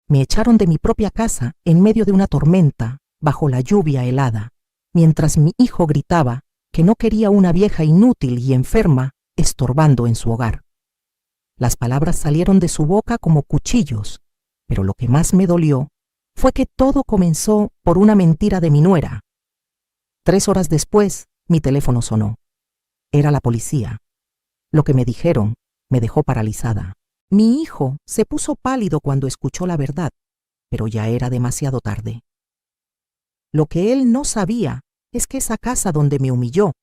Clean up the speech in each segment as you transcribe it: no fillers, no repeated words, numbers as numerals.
Me echaron de mi propia casa en medio de una tormenta, bajo la lluvia helada, mientras mi hijo gritaba que no quería una vieja inútil y enferma estorbando en su hogar. Las palabras salieron de su boca como cuchillos, pero lo que más me dolió fue que todo comenzó por una mentira de mi nuera. 3 horas después, mi teléfono sonó. Era la policía. Lo que me dijeron me dejó paralizada. Mi hijo se puso pálido cuando escuchó la verdad, pero ya era demasiado tarde. Lo que él no sabía es que esa casa donde me humilló,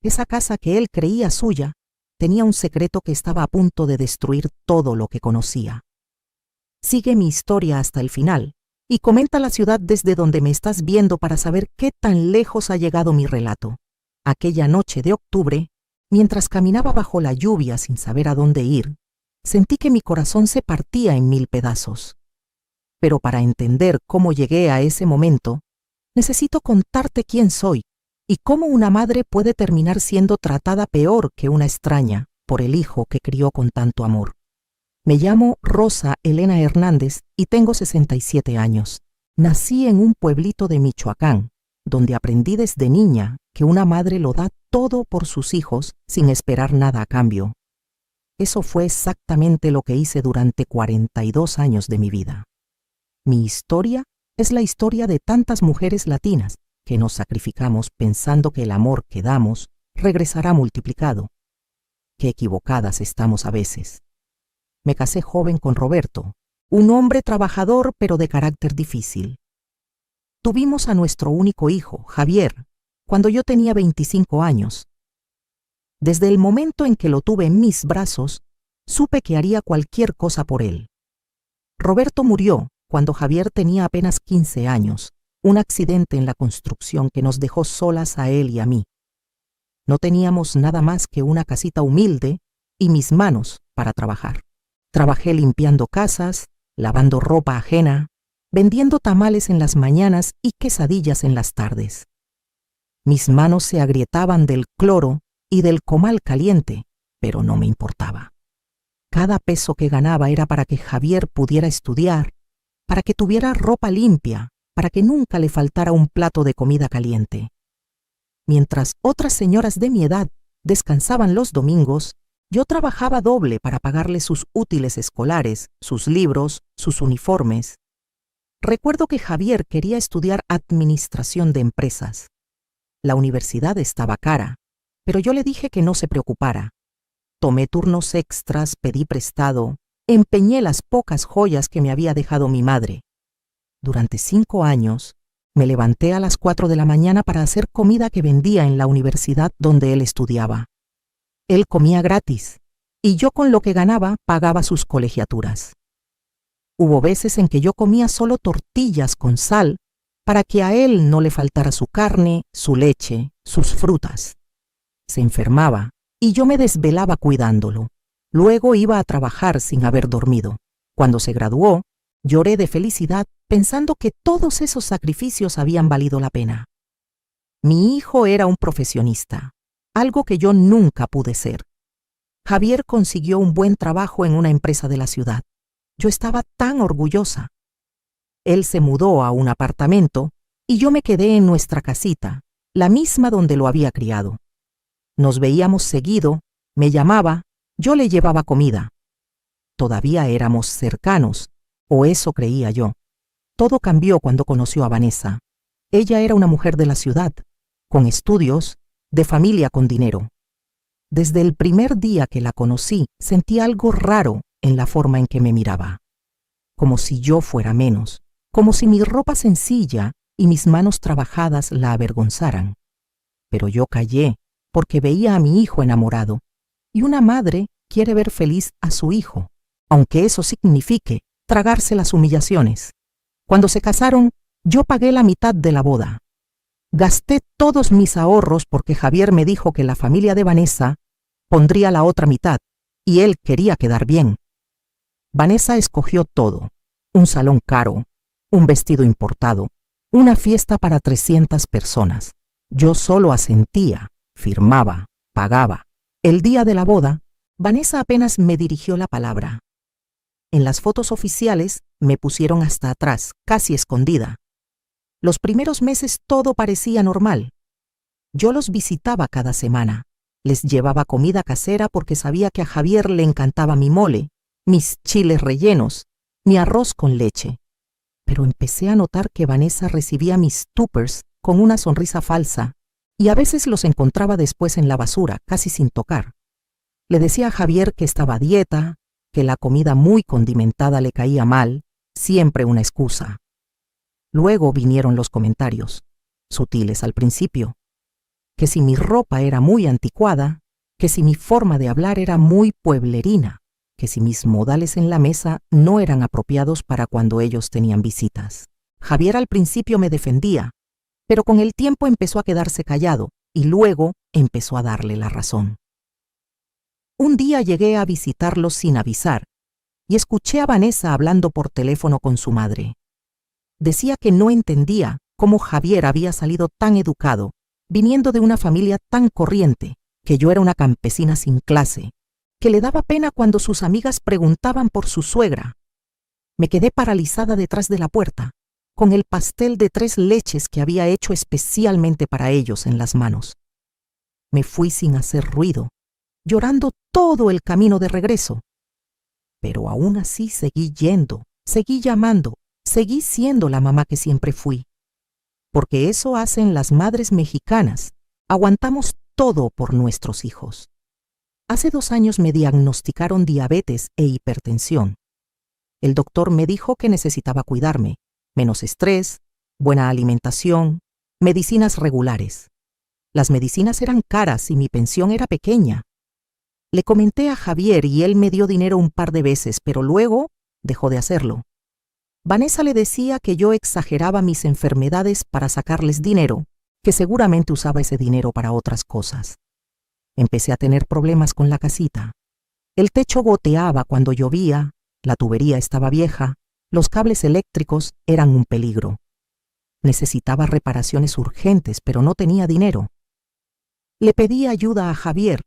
esa casa que él creía suya, tenía un secreto que estaba a punto de destruir todo lo que conocía. Sigue mi historia hasta el final y comenta la ciudad desde donde me estás viendo para saber qué tan lejos ha llegado mi relato. Aquella noche de octubre, mientras caminaba bajo la lluvia sin saber a dónde ir, sentí que mi corazón se partía en 1000 pedazos. Pero para entender cómo llegué a ese momento, necesito contarte quién soy y cómo una madre puede terminar siendo tratada peor que una extraña por el hijo que crió con tanto amor. Me llamo Rosa Elena Hernández y tengo 67 años. Nací en un pueblito de Michoacán, donde aprendí desde niña que una madre lo da todo por sus hijos sin esperar nada a cambio. Eso fue exactamente lo que hice durante 42 años de mi vida. Mi historia es la historia de tantas mujeres latinas que nos sacrificamos pensando que el amor que damos regresará multiplicado. Qué equivocadas estamos a veces. Me casé joven con Roberto, un hombre trabajador pero de carácter difícil. Tuvimos a nuestro único hijo, Javier, cuando yo tenía 25 años. Desde el momento en que lo tuve en mis brazos, supe que haría cualquier cosa por él. Roberto murió cuando Javier tenía apenas 15 años, un accidente en la construcción que nos dejó solas a él y a mí. No teníamos nada más que una casita humilde y mis manos para trabajar. Trabajé limpiando casas, lavando ropa ajena, vendiendo tamales en las mañanas y quesadillas en las tardes. Mis manos se agrietaban del cloro y del comal caliente, pero no me importaba. Cada peso que ganaba era para que Javier pudiera estudiar, para que tuviera ropa limpia, para que nunca le faltara un plato de comida caliente. Mientras otras señoras de mi edad descansaban los domingos, yo trabajaba doble para pagarle sus útiles escolares, sus libros, sus uniformes. Recuerdo que Javier quería estudiar administración de empresas. La universidad estaba cara, pero yo le dije que no se preocupara. Tomé turnos extras, pedí prestado, empeñé las pocas joyas que me había dejado mi madre. Durante 5 años, me levanté a las 4 de la mañana para hacer comida que vendía en la universidad donde él estudiaba. Él comía gratis, y yo con lo que ganaba pagaba sus colegiaturas. Hubo veces en que yo comía solo tortillas con sal para que a él no le faltara su carne, su leche, sus frutas. Se enfermaba y yo me desvelaba cuidándolo. Luego iba a trabajar sin haber dormido. Cuando se graduó, lloré de felicidad pensando que todos esos sacrificios habían valido la pena. Mi hijo era un profesionista, algo que yo nunca pude ser. Javier consiguió un buen trabajo en una empresa de la ciudad. Yo estaba tan orgullosa. Él se mudó a un apartamento y yo me quedé en nuestra casita, la misma donde lo había criado. Nos veíamos seguido, me llamaba, yo le llevaba comida. Todavía éramos cercanos, o eso creía yo. Todo cambió cuando conoció a Vanessa. Ella era una mujer de la ciudad, con estudios, de familia con dinero. Desde el primer día que la conocí, sentí algo raro en la forma en que me miraba. Como si yo fuera menos, como si mi ropa sencilla y mis manos trabajadas la avergonzaran. Pero yo callé, porque veía a mi hijo enamorado, y una madre quiere ver feliz a su hijo, aunque eso signifique tragarse las humillaciones. Cuando se casaron, yo pagué la mitad de la boda. Gasté todos mis ahorros porque Javier me dijo que la familia de Vanessa pondría la otra mitad, y él quería quedar bien. Vanessa escogió todo: un salón caro, un vestido importado, una fiesta para 300 personas. Yo solo asentía, firmaba, pagaba. El día de la boda, Vanessa apenas me dirigió la palabra. En las fotos oficiales me pusieron hasta atrás, casi escondida. Los primeros meses todo parecía normal. Yo los visitaba cada semana. Les llevaba comida casera porque sabía que a Javier le encantaba mi mole, mis chiles rellenos, mi arroz con leche. Pero empecé a notar que Vanessa recibía mis tuppers con una sonrisa falsa y a veces los encontraba después en la basura, casi sin tocar. Le decía a Javier que estaba a dieta, que la comida muy condimentada le caía mal, siempre una excusa. Luego vinieron los comentarios, sutiles al principio, que si mi ropa era muy anticuada, que si mi forma de hablar era muy pueblerina, que si mis modales en la mesa no eran apropiados para cuando ellos tenían visitas. Javier al principio me defendía, pero con el tiempo empezó a quedarse callado y luego empezó a darle la razón. Un día llegué a visitarlos sin avisar y escuché a Vanessa hablando por teléfono con su madre. Decía que no entendía cómo Javier había salido tan educado, viniendo de una familia tan corriente, que yo era una campesina sin clase, que le daba pena cuando sus amigas preguntaban por su suegra. Me quedé paralizada detrás de la puerta, con el pastel de 3 leches que había hecho especialmente para ellos en las manos. Me fui sin hacer ruido, llorando todo el camino de regreso. Pero aún así seguí yendo, seguí llamando, seguí siendo la mamá que siempre fui. Porque eso hacen las madres mexicanas, aguantamos todo por nuestros hijos. Hace 2 años me diagnosticaron diabetes e hipertensión. El doctor me dijo que necesitaba cuidarme, menos estrés, buena alimentación, medicinas regulares. Las medicinas eran caras y mi pensión era pequeña. Le comenté a Javier y él me dio dinero un par de veces, pero luego dejó de hacerlo. Vanessa le decía que yo exageraba mis enfermedades para sacarles dinero, que seguramente usaba ese dinero para otras cosas. Empecé a tener problemas con la casita. El techo goteaba cuando llovía, la tubería estaba vieja, los cables eléctricos eran un peligro. Necesitaba reparaciones urgentes, pero no tenía dinero. Le pedí ayuda a Javier,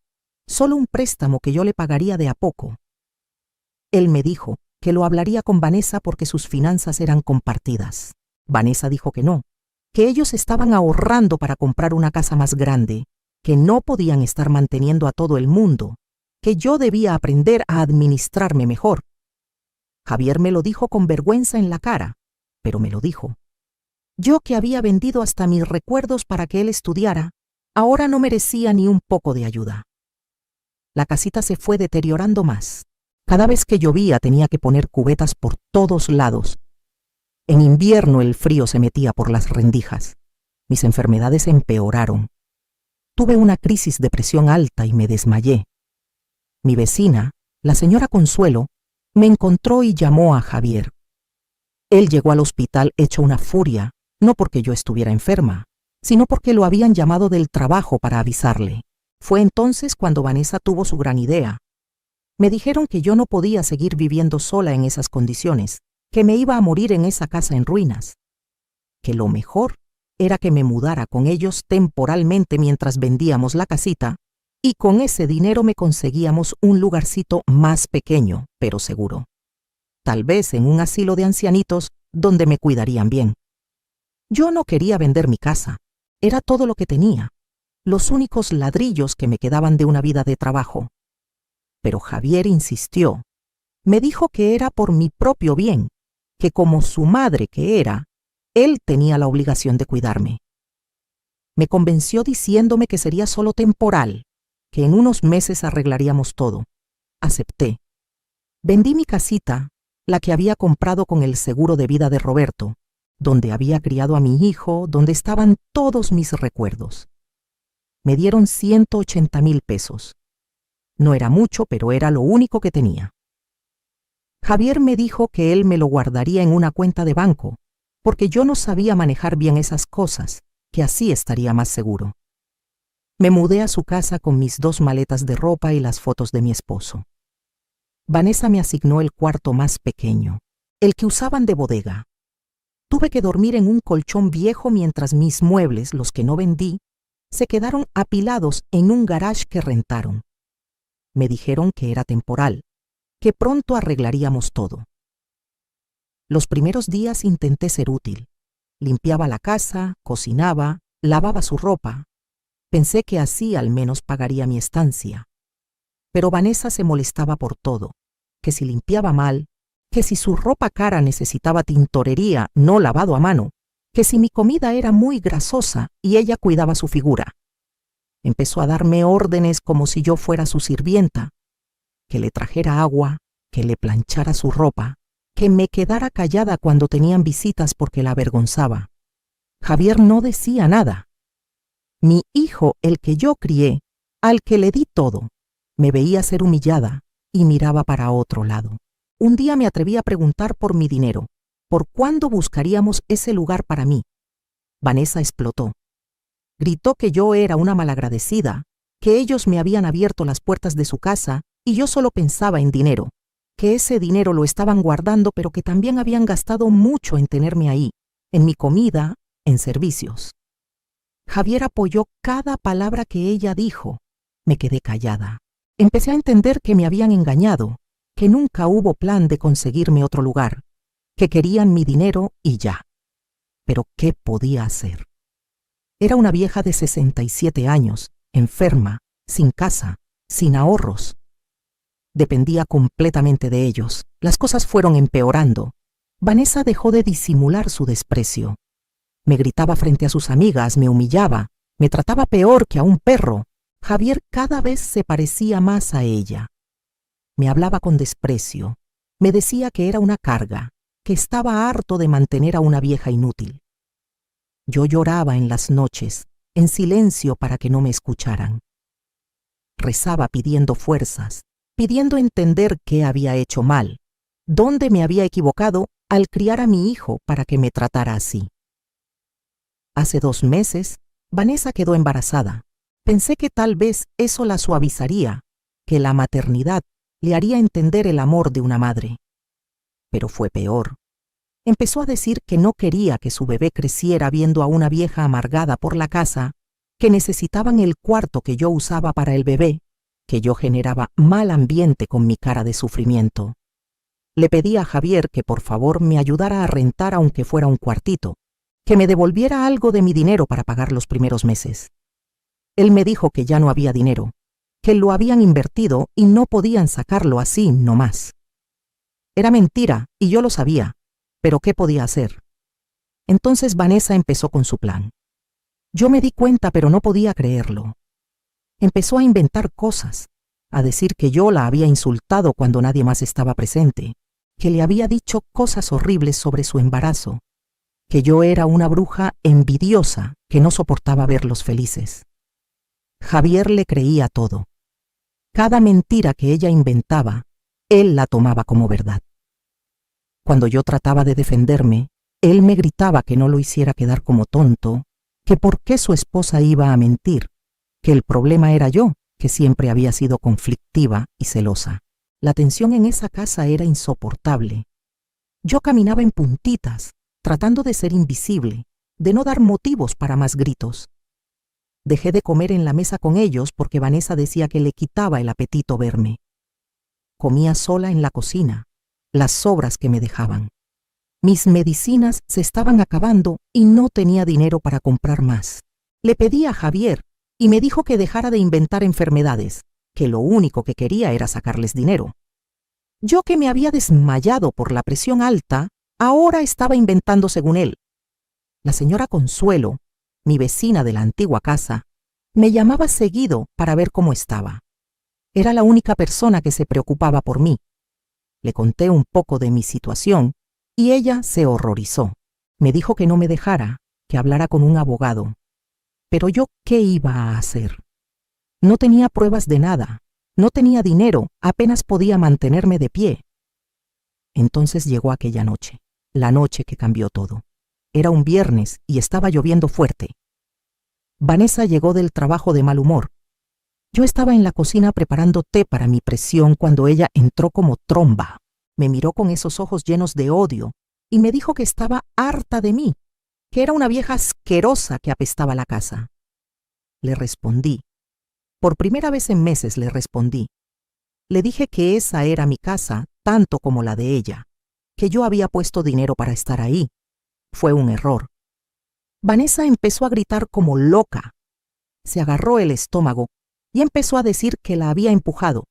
solo un préstamo que yo le pagaría de a poco. Él me dijo que lo hablaría con Vanessa porque sus finanzas eran compartidas. Vanessa dijo que no, que ellos estaban ahorrando para comprar una casa más grande, que no podían estar manteniendo a todo el mundo, que yo debía aprender a administrarme mejor. Javier me lo dijo con vergüenza en la cara, pero me lo dijo. Yo que había vendido hasta mis recuerdos para que él estudiara, ahora no merecía ni un poco de ayuda. La casita se fue deteriorando más. Cada vez que llovía tenía que poner cubetas por todos lados. En invierno el frío se metía por las rendijas. Mis enfermedades empeoraron. Tuve una crisis de presión alta y me desmayé. Mi vecina, la señora Consuelo, me encontró y llamó a Javier. Él llegó al hospital hecho una furia, no porque yo estuviera enferma, sino porque lo habían llamado del trabajo para avisarle. Fue entonces cuando Vanessa tuvo su gran idea. Me dijeron que yo no podía seguir viviendo sola en esas condiciones, que me iba a morir en esa casa en ruinas, que lo mejor era que me mudara con ellos temporalmente mientras vendíamos la casita, y con ese dinero me conseguíamos un lugarcito más pequeño, pero seguro. Tal vez en un asilo de ancianitos donde me cuidarían bien. Yo no quería vender mi casa, era todo lo que tenía, los únicos ladrillos que me quedaban de una vida de trabajo. Pero Javier insistió. Me dijo que era por mi propio bien, que como su madre que era, él tenía la obligación de cuidarme. Me convenció diciéndome que sería solo temporal, que en unos meses arreglaríamos todo. Acepté. Vendí mi casita, la que había comprado con el seguro de vida de Roberto, donde había criado a mi hijo, donde estaban todos mis recuerdos. Me dieron 180,000 pesos. No era mucho, pero era lo único que tenía. Javier me dijo que él me lo guardaría en una cuenta de banco, porque yo no sabía manejar bien esas cosas, que así estaría más seguro. Me mudé a su casa con mis 2 maletas de ropa y las fotos de mi esposo. Vanessa me asignó el cuarto más pequeño, el que usaban de bodega. Tuve que dormir en un colchón viejo mientras mis muebles, los que no vendí, se quedaron apilados en un garage que rentaron. Me dijeron que era temporal, que pronto arreglaríamos todo. Los primeros días intenté ser útil. Limpiaba la casa, cocinaba, lavaba su ropa. Pensé que así al menos pagaría mi estancia. Pero Vanessa se molestaba por todo, que si limpiaba mal, que si su ropa cara necesitaba tintorería no lavado a mano, que si mi comida era muy grasosa y ella cuidaba su figura. Empezó a darme órdenes como si yo fuera su sirvienta, que le trajera agua, que le planchara su ropa, que me quedara callada cuando tenían visitas porque la avergonzaba. Javier no decía nada. Mi hijo, el que yo crié, al que le di todo, me veía ser humillada y miraba para otro lado. Un día me atreví a preguntar por mi dinero, por cuándo buscaríamos ese lugar para mí. Vanessa explotó. Gritó que yo era una malagradecida, que ellos me habían abierto las puertas de su casa y yo solo pensaba en dinero, que ese dinero lo estaban guardando pero que también habían gastado mucho en tenerme ahí, en mi comida, en servicios. Javier apoyó cada palabra que ella dijo. Me quedé callada. Empecé a entender que me habían engañado, que nunca hubo plan de conseguirme otro lugar, que querían mi dinero y ya. Pero ¿qué podía hacer? Era una vieja de 67 años, enferma, sin casa, sin ahorros. Dependía completamente de ellos. Las cosas fueron empeorando. Vanessa dejó de disimular su desprecio. Me gritaba frente a sus amigas, me humillaba, me trataba peor que a un perro. Javier cada vez se parecía más a ella. Me hablaba con desprecio. Me decía que era una carga, que estaba harto de mantener a una vieja inútil. Yo lloraba en las noches, en silencio para que no me escucharan. Rezaba pidiendo fuerzas, pidiendo entender qué había hecho mal, dónde me había equivocado al criar a mi hijo para que me tratara así. Hace 2 meses, Vanessa quedó embarazada. Pensé que tal vez eso la suavizaría, que la maternidad le haría entender el amor de una madre. Pero fue peor. Empezó a decir que no quería que su bebé creciera viendo a una vieja amargada por la casa, que necesitaban el cuarto que yo usaba para el bebé, que yo generaba mal ambiente con mi cara de sufrimiento. Le pedí a Javier que por favor me ayudara a rentar aunque fuera un cuartito, que me devolviera algo de mi dinero para pagar los primeros meses. Él me dijo que ya no había dinero, que lo habían invertido y no podían sacarlo así nomás. Era mentira y yo lo sabía, pero ¿qué podía hacer? Entonces Vanessa empezó con su plan. Yo me di cuenta pero no podía creerlo. Empezó a inventar cosas, a decir que yo la había insultado cuando nadie más estaba presente, que le había dicho cosas horribles sobre su embarazo, que yo era una bruja envidiosa que no soportaba verlos felices. Javier le creía todo. Cada mentira que ella inventaba, él la tomaba como verdad. Cuando yo trataba de defenderme, él me gritaba que no lo hiciera quedar como tonto, que por qué su esposa iba a mentir, que el problema era yo, que siempre había sido conflictiva y celosa. La tensión en esa casa era insoportable. Yo caminaba en puntitas, tratando de ser invisible, de no dar motivos para más gritos. Dejé de comer en la mesa con ellos porque Vanessa decía que le quitaba el apetito verme. Comía sola en la cocina, las sobras que me dejaban. Mis medicinas se estaban acabando y no tenía dinero para comprar más. Le pedí a Javier y me dijo que dejara de inventar enfermedades, que lo único que quería era sacarles dinero. Yo que me había desmayado por la presión alta, ahora estaba inventando según él. La señora Consuelo, mi vecina de la antigua casa, me llamaba seguido para ver cómo estaba. Era la única persona que se preocupaba por mí. Le conté un poco de mi situación y ella se horrorizó. Me dijo que no me dejara, que hablara con un abogado. Pero yo, ¿qué iba a hacer? No tenía pruebas de nada, no tenía dinero, apenas podía mantenerme de pie. Entonces llegó aquella noche, la noche que cambió todo. Era un viernes y estaba lloviendo fuerte. Vanessa llegó del trabajo de mal humor. Yo estaba en la cocina preparando té para mi presión cuando ella entró como tromba. Me miró con esos ojos llenos de odio y me dijo que estaba harta de mí, que era una vieja asquerosa que apestaba la casa. Le respondí. Por primera vez en meses le respondí. Le dije que esa era mi casa tanto como la de ella, que yo había puesto dinero para estar ahí. Fue un error. Vanessa empezó a gritar como loca. Se agarró el estómago y empezó a decir que la había empujado,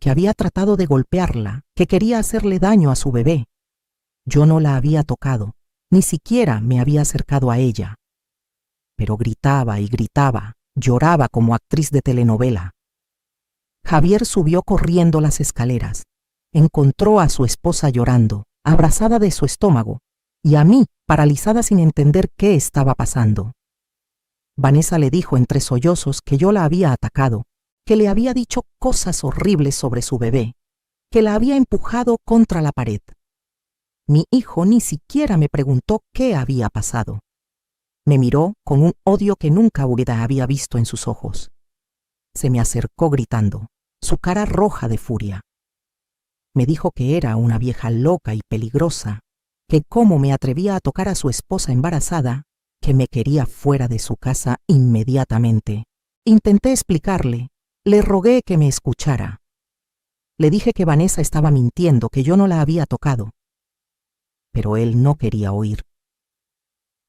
que había tratado de golpearla, que quería hacerle daño a su bebé. Yo no la había tocado, ni siquiera me había acercado a ella. Pero gritaba y gritaba, lloraba como actriz de telenovela. Javier subió corriendo las escaleras. Encontró a su esposa llorando, abrazada de su estómago, y a mí paralizada sin entender qué estaba pasando. Vanessa le dijo entre sollozos que yo la había atacado, que le había dicho cosas horribles sobre su bebé, que la había empujado contra la pared. Mi hijo ni siquiera me preguntó qué había pasado. Me miró con un odio que nunca había visto en sus ojos. Se me acercó gritando, su cara roja de furia. Me dijo que era una vieja loca y peligrosa, que cómo me atrevía a tocar a su esposa embarazada, que me quería fuera de su casa inmediatamente. Intenté explicarle, le rogué que me escuchara. Le dije que Vanessa estaba mintiendo, que yo no la había tocado. Pero él no quería oír.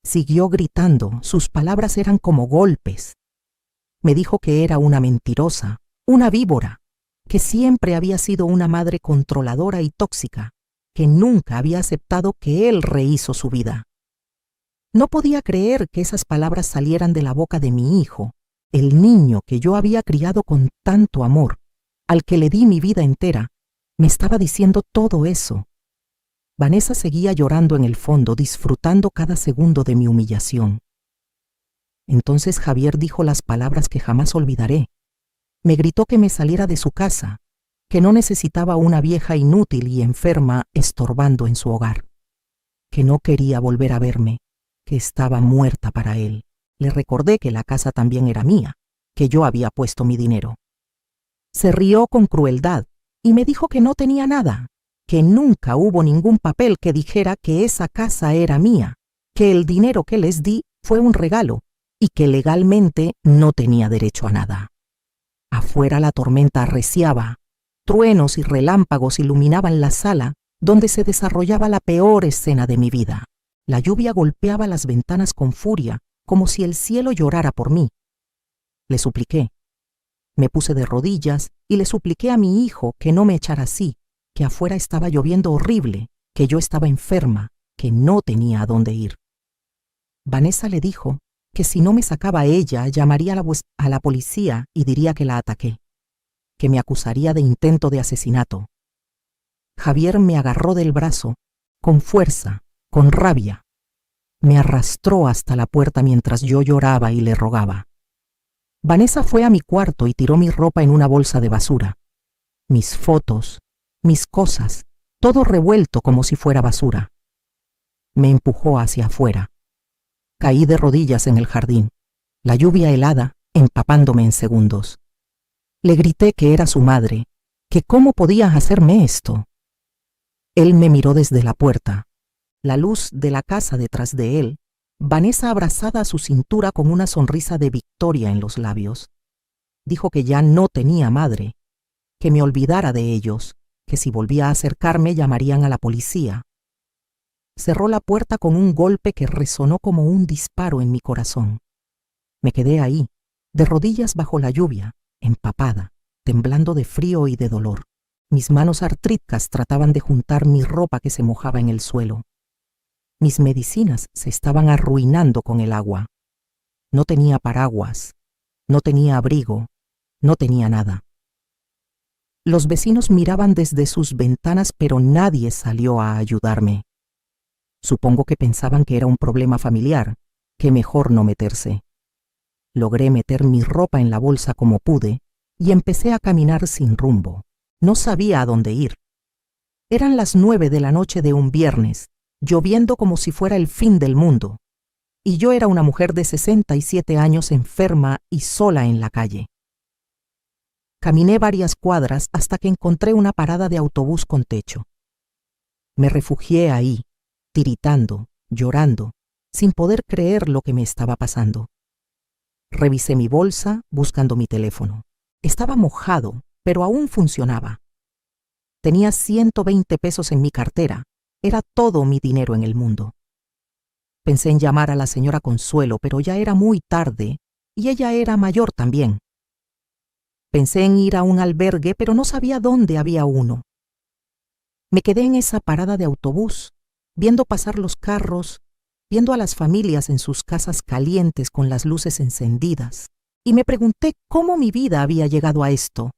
Siguió gritando, sus palabras eran como golpes. Me dijo que era una mentirosa, una víbora, que siempre había sido una madre controladora y tóxica, que nunca había aceptado que él rehizo su vida. No podía creer que esas palabras salieran de la boca de mi hijo, el niño que yo había criado con tanto amor, al que le di mi vida entera, me estaba diciendo todo eso. Vanessa seguía llorando en el fondo, disfrutando cada segundo de mi humillación. Entonces Javier dijo las palabras que jamás olvidaré. Me gritó que me saliera de su casa, que no necesitaba una vieja inútil y enferma estorbando en su hogar, que no quería volver a verme, que estaba muerta para él. Le recordé que la casa también era mía, que yo había puesto mi dinero. Se rió con crueldad y me dijo que no tenía nada, que nunca hubo ningún papel que dijera que esa casa era mía, que el dinero que les di fue un regalo y que legalmente no tenía derecho a nada. Afuera la tormenta arreciaba, truenos y relámpagos iluminaban la sala donde se desarrollaba la peor escena de mi vida. La lluvia golpeaba las ventanas con furia, como si el cielo llorara por mí. Le supliqué. Me puse de rodillas y le supliqué a mi hijo que no me echara así, que afuera estaba lloviendo horrible, que yo estaba enferma, que no tenía a dónde ir. Vanessa le dijo que si no me sacaba ella, llamaría a la policía y diría que la ataqué, que me acusaría de intento de asesinato. Javier me agarró del brazo, con fuerza, con rabia. Me arrastró hasta la puerta mientras yo lloraba y le rogaba. Vanessa fue a mi cuarto y tiró mi ropa en una bolsa de basura. Mis fotos, mis cosas, todo revuelto como si fuera basura. Me empujó hacia afuera. Caí de rodillas en el jardín, la lluvia helada empapándome en segundos. Le grité que era su madre, que cómo podía hacerme esto. Él me miró desde la puerta, la luz de la casa detrás de él, Vanessa abrazada a su cintura con una sonrisa de victoria en los labios. Dijo que ya no tenía madre, que me olvidara de ellos, que si volvía a acercarme llamarían a la policía. Cerró la puerta con un golpe que resonó como un disparo en mi corazón. Me quedé ahí, de rodillas bajo la lluvia, empapada, temblando de frío y de dolor. Mis manos artríticas trataban de juntar mi ropa que se mojaba en el suelo. Mis medicinas se estaban arruinando con el agua. No tenía paraguas, no tenía abrigo, no tenía nada. Los vecinos miraban desde sus ventanas, pero nadie salió a ayudarme. Supongo que pensaban que era un problema familiar, que mejor no meterse. Logré meter mi ropa en la bolsa como pude y empecé a caminar sin rumbo. No sabía a dónde ir. Eran las 9 de la noche de un viernes, lloviendo como si fuera el fin del mundo, y yo era una mujer de 67 años enferma y sola en la calle. Caminé varias cuadras hasta que encontré una parada de autobús con techo. Me refugié ahí, tiritando, llorando, sin poder creer lo que me estaba pasando. Revisé mi bolsa buscando mi teléfono. Estaba mojado, pero aún funcionaba. Tenía 120 pesos en mi cartera. Era todo mi dinero en el mundo. Pensé en llamar a la señora Consuelo, pero ya era muy tarde y ella era mayor también. Pensé en ir a un albergue, pero no sabía dónde había uno. Me quedé en esa parada de autobús, viendo pasar los carros, viendo a las familias en sus casas calientes con las luces encendidas, y me pregunté cómo mi vida había llegado a esto.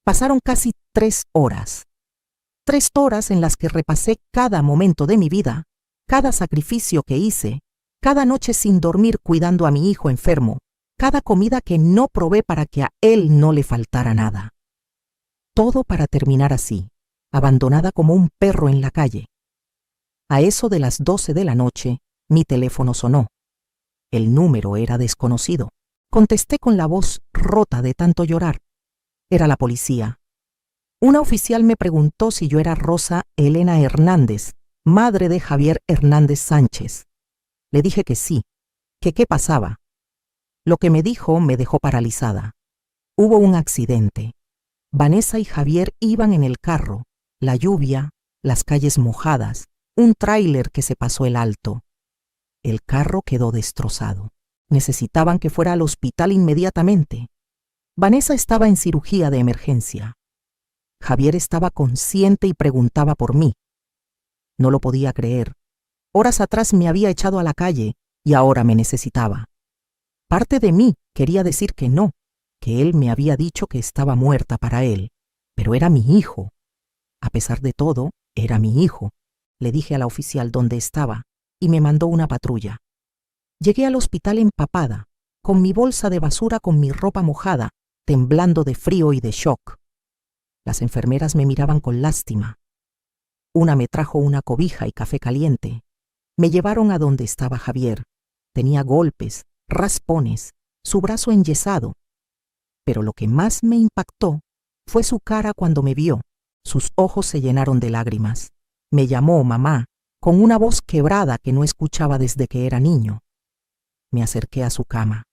Pasaron casi 3 horas. 3 horas en las que repasé cada momento de mi vida, cada sacrificio que hice, cada noche sin dormir cuidando a mi hijo enfermo, cada comida que no probé para que a él no le faltara nada. Todo para terminar así, abandonada como un perro en la calle. A eso de las 12 de la noche, mi teléfono sonó. El número era desconocido. Contesté con la voz rota de tanto llorar. Era la policía. Una oficial me preguntó si yo era Rosa Elena Hernández, madre de Javier Hernández Sánchez. Le dije que sí, que qué pasaba. Lo que me dijo me dejó paralizada. Hubo un accidente. Vanessa y Javier iban en el carro, la lluvia, las calles mojadas, un tráiler que se pasó el alto. El carro quedó destrozado. Necesitaban que fuera al hospital inmediatamente. Vanessa estaba en cirugía de emergencia. Javier estaba consciente y preguntaba por mí. No lo podía creer. Horas atrás me había echado a la calle y ahora me necesitaba. Parte de mí quería decir que no, que él me había dicho que estaba muerta para él, pero era mi hijo. A pesar de todo, era mi hijo. Le dije a la oficial dónde estaba y me mandó una patrulla. Llegué al hospital empapada, con mi bolsa de basura con mi ropa mojada, temblando de frío y de shock. Las enfermeras me miraban con lástima. Una me trajo una cobija y café caliente. Me llevaron a donde estaba Javier. Tenía golpes, raspones, su brazo enyesado. Pero lo que más me impactó fue su cara cuando me vio. Sus ojos se llenaron de lágrimas. Me llamó mamá, con una voz quebrada que no escuchaba desde que era niño. Me acerqué a su cama.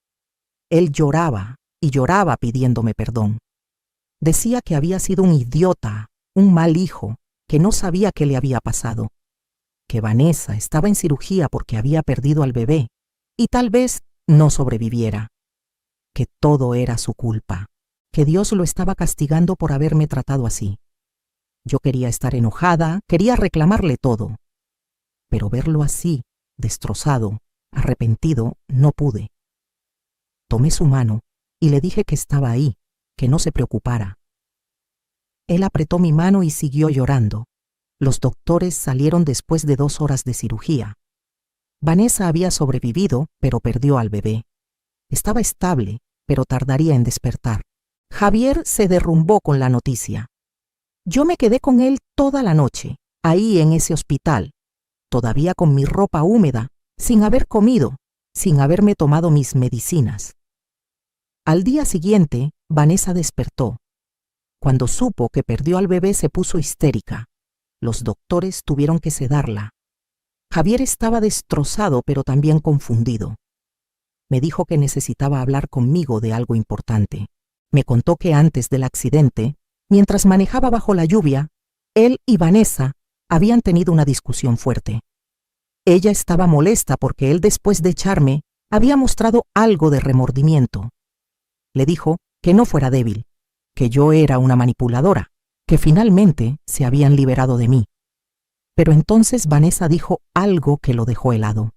Él lloraba y lloraba pidiéndome perdón. Decía que había sido un idiota, un mal hijo, que no sabía qué le había pasado, que Vanessa estaba en cirugía porque había perdido al bebé y tal vez no sobreviviera, que todo era su culpa, que Dios lo estaba castigando por haberme tratado así. Yo quería estar enojada, quería reclamarle todo, pero verlo así, destrozado, arrepentido, no pude. Tomé su mano y le dije que estaba ahí, que no se preocupara. Él apretó mi mano y siguió llorando. Los doctores salieron después de 2 horas de cirugía. Vanessa había sobrevivido, pero perdió al bebé. Estaba estable, pero tardaría en despertar. Javier se derrumbó con la noticia. Yo me quedé con él toda la noche, ahí en ese hospital, todavía con mi ropa húmeda, sin haber comido, sin haberme tomado mis medicinas. Al día siguiente, Vanessa despertó. Cuando supo que perdió al bebé se puso histérica. Los doctores tuvieron que sedarla. Javier estaba destrozado pero también confundido. Me dijo que necesitaba hablar conmigo de algo importante. Me contó que antes del accidente, mientras manejaba bajo la lluvia, él y Vanessa habían tenido una discusión fuerte. Ella estaba molesta porque él, después de echarme, había mostrado algo de remordimiento. Le dijo que no fuera débil, que yo era una manipuladora, que finalmente se habían liberado de mí. Pero entonces Vanessa dijo algo que lo dejó helado.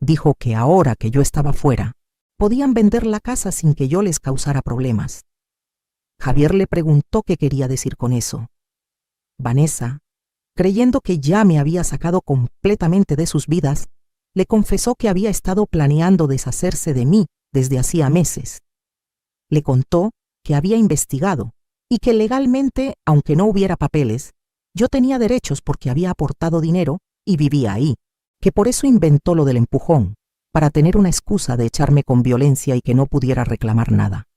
Dijo que ahora que yo estaba fuera, podían vender la casa sin que yo les causara problemas. Javier le preguntó qué quería decir con eso. Vanessa, creyendo que ya me había sacado completamente de sus vidas, le confesó que había estado planeando deshacerse de mí desde hacía meses. Le contó que había investigado y que legalmente, aunque no hubiera papeles, yo tenía derechos porque había aportado dinero y vivía ahí, que por eso inventó lo del empujón, para tener una excusa de echarme con violencia y que no pudiera reclamar nada.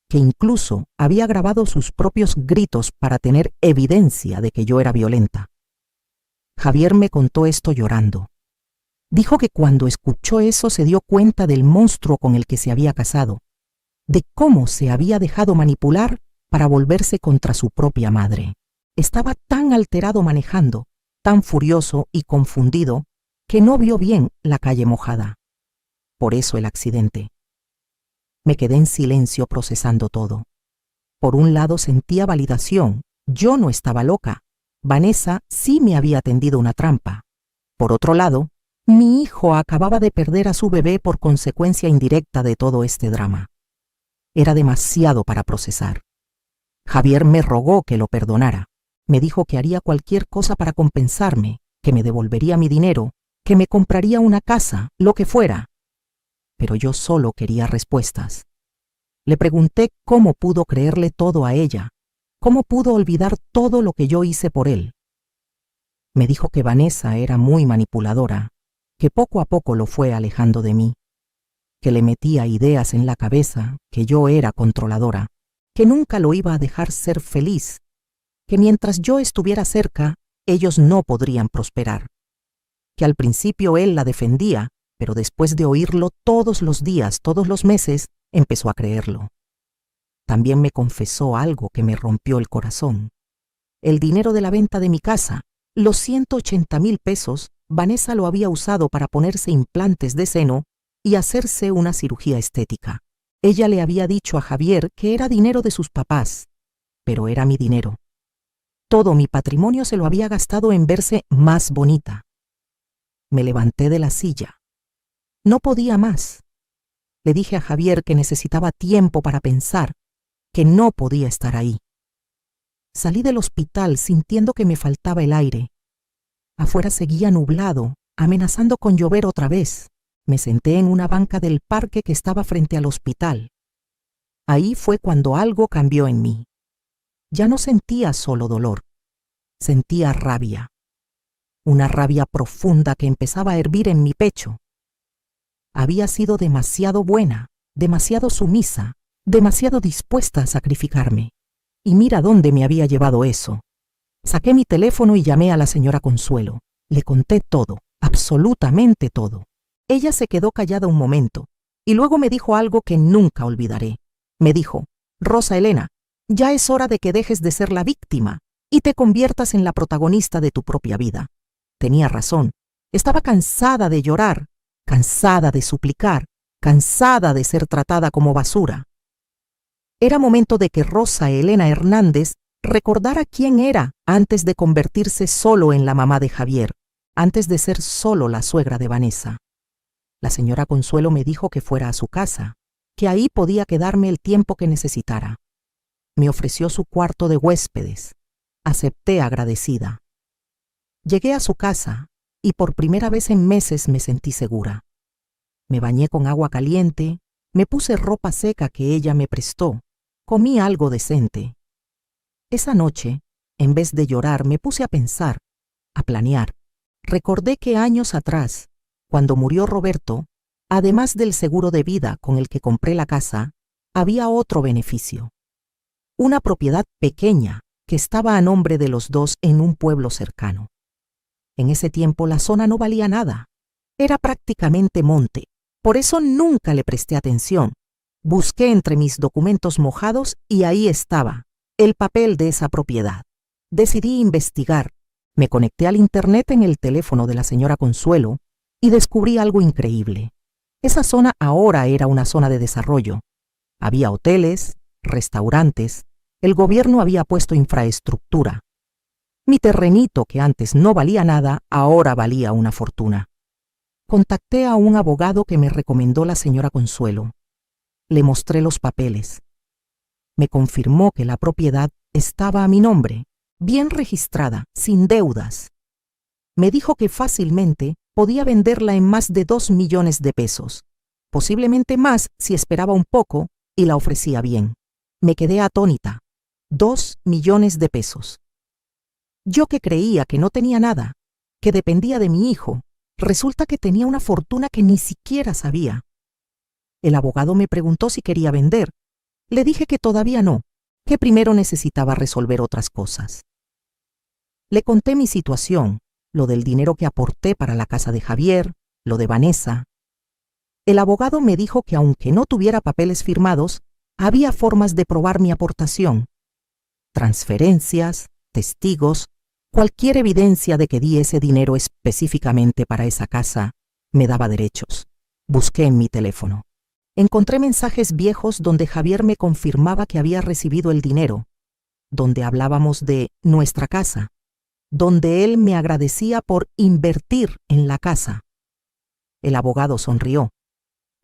Que incluso había grabado sus propios gritos para tener evidencia de que yo era violenta. Javier me contó esto llorando. Dijo que cuando escuchó eso se dio cuenta del monstruo con el que se había casado, de cómo se había dejado manipular para volverse contra su propia madre. Estaba tan alterado manejando, tan furioso y confundido, que no vio bien la calle mojada. Por eso el accidente. Me quedé en silencio procesando todo. Por un lado sentía validación. Yo no estaba loca. Vanessa sí me había tendido una trampa. Por otro lado, mi hijo acababa de perder a su bebé por consecuencia indirecta de todo este drama. Era demasiado para procesar. Javier me rogó que lo perdonara. Me dijo que haría cualquier cosa para compensarme, que me devolvería mi dinero, que me compraría una casa, lo que fuera. Pero yo solo quería respuestas. Le pregunté cómo pudo creerle todo a ella, cómo pudo olvidar todo lo que yo hice por él. Me dijo que Vanessa era muy manipuladora, que poco a poco lo fue alejando de mí, que le metía ideas en la cabeza, que yo era controladora, que nunca lo iba a dejar ser feliz, que mientras yo estuviera cerca, ellos no podrían prosperar, que al principio él la defendía, pero después de oírlo todos los días, todos los meses, empezó a creerlo. También me confesó algo que me rompió el corazón. El dinero de la venta de mi casa, los 180,000 pesos, Vanessa lo había usado para ponerse implantes de seno y hacerse una cirugía estética. Ella le había dicho a Javier que era dinero de sus papás, pero era mi dinero. Todo mi patrimonio se lo había gastado en verse más bonita. Me levanté de la silla. No podía más. Le dije a Javier que necesitaba tiempo para pensar, que no podía estar ahí. Salí del hospital sintiendo que me faltaba el aire. Afuera seguía nublado, amenazando con llover otra vez. Me senté en una banca del parque que estaba frente al hospital. Ahí fue cuando algo cambió en mí. Ya no sentía solo dolor, sentía rabia. Una rabia profunda que empezaba a hervir en mi pecho. Había sido demasiado buena, demasiado sumisa, demasiado dispuesta a sacrificarme. Y mira dónde me había llevado eso. Saqué mi teléfono y llamé a la señora Consuelo. Le conté todo, absolutamente todo. Ella se quedó callada un momento y luego me dijo algo que nunca olvidaré. Me dijo: Rosa Elena, ya es hora de que dejes de ser la víctima y te conviertas en la protagonista de tu propia vida. Tenía razón. Estaba cansada de llorar, cansada de suplicar, cansada de ser tratada como basura. Era momento de que Rosa Elena Hernández recordara quién era antes de convertirse solo en la mamá de Javier, antes de ser solo la suegra de Vanessa. La señora Consuelo me dijo que fuera a su casa, que ahí podía quedarme el tiempo que necesitara. Me ofreció su cuarto de huéspedes. Acepté agradecida. Llegué a su casa y por primera vez en meses me sentí segura. Me bañé con agua caliente, me puse ropa seca que ella me prestó, comí algo decente. Esa noche, en vez de llorar, me puse a pensar, a planear. Recordé que años atrás, cuando murió Roberto, además del seguro de vida con el que compré la casa, había otro beneficio. Una propiedad pequeña que estaba a nombre de los dos en un pueblo cercano. En ese tiempo la zona no valía nada. Era prácticamente monte. Por eso nunca le presté atención. Busqué entre mis documentos mojados y ahí estaba, el papel de esa propiedad. Decidí investigar. Me conecté al internet en el teléfono de la señora Consuelo y descubrí algo increíble. Esa zona ahora era una zona de desarrollo. Había hoteles, restaurantes, el gobierno había puesto infraestructura. Mi terrenito, que antes no valía nada, ahora valía una fortuna. Contacté a un abogado que me recomendó la señora Consuelo. Le mostré los papeles. Me confirmó que la propiedad estaba a mi nombre, bien registrada, sin deudas. Me dijo que fácilmente podía venderla en más de 2 millones de pesos, posiblemente más si esperaba un poco y la ofrecía bien. Me quedé atónita. 2 millones de pesos. Yo que creía que no tenía nada, que dependía de mi hijo, resulta que tenía una fortuna que ni siquiera sabía. El abogado me preguntó si quería vender. Le dije que todavía no, que primero necesitaba resolver otras cosas. Le conté mi situación, lo del dinero que aporté para la casa de Javier, lo de Vanessa. El abogado me dijo que aunque no tuviera papeles firmados, había formas de probar mi aportación, transferencias, testigos, cualquier evidencia de que di ese dinero específicamente para esa casa me daba derechos. Busqué en mi teléfono. Encontré mensajes viejos donde Javier me confirmaba que había recibido el dinero, donde hablábamos de nuestra casa, donde él me agradecía por invertir en la casa. El abogado sonrió.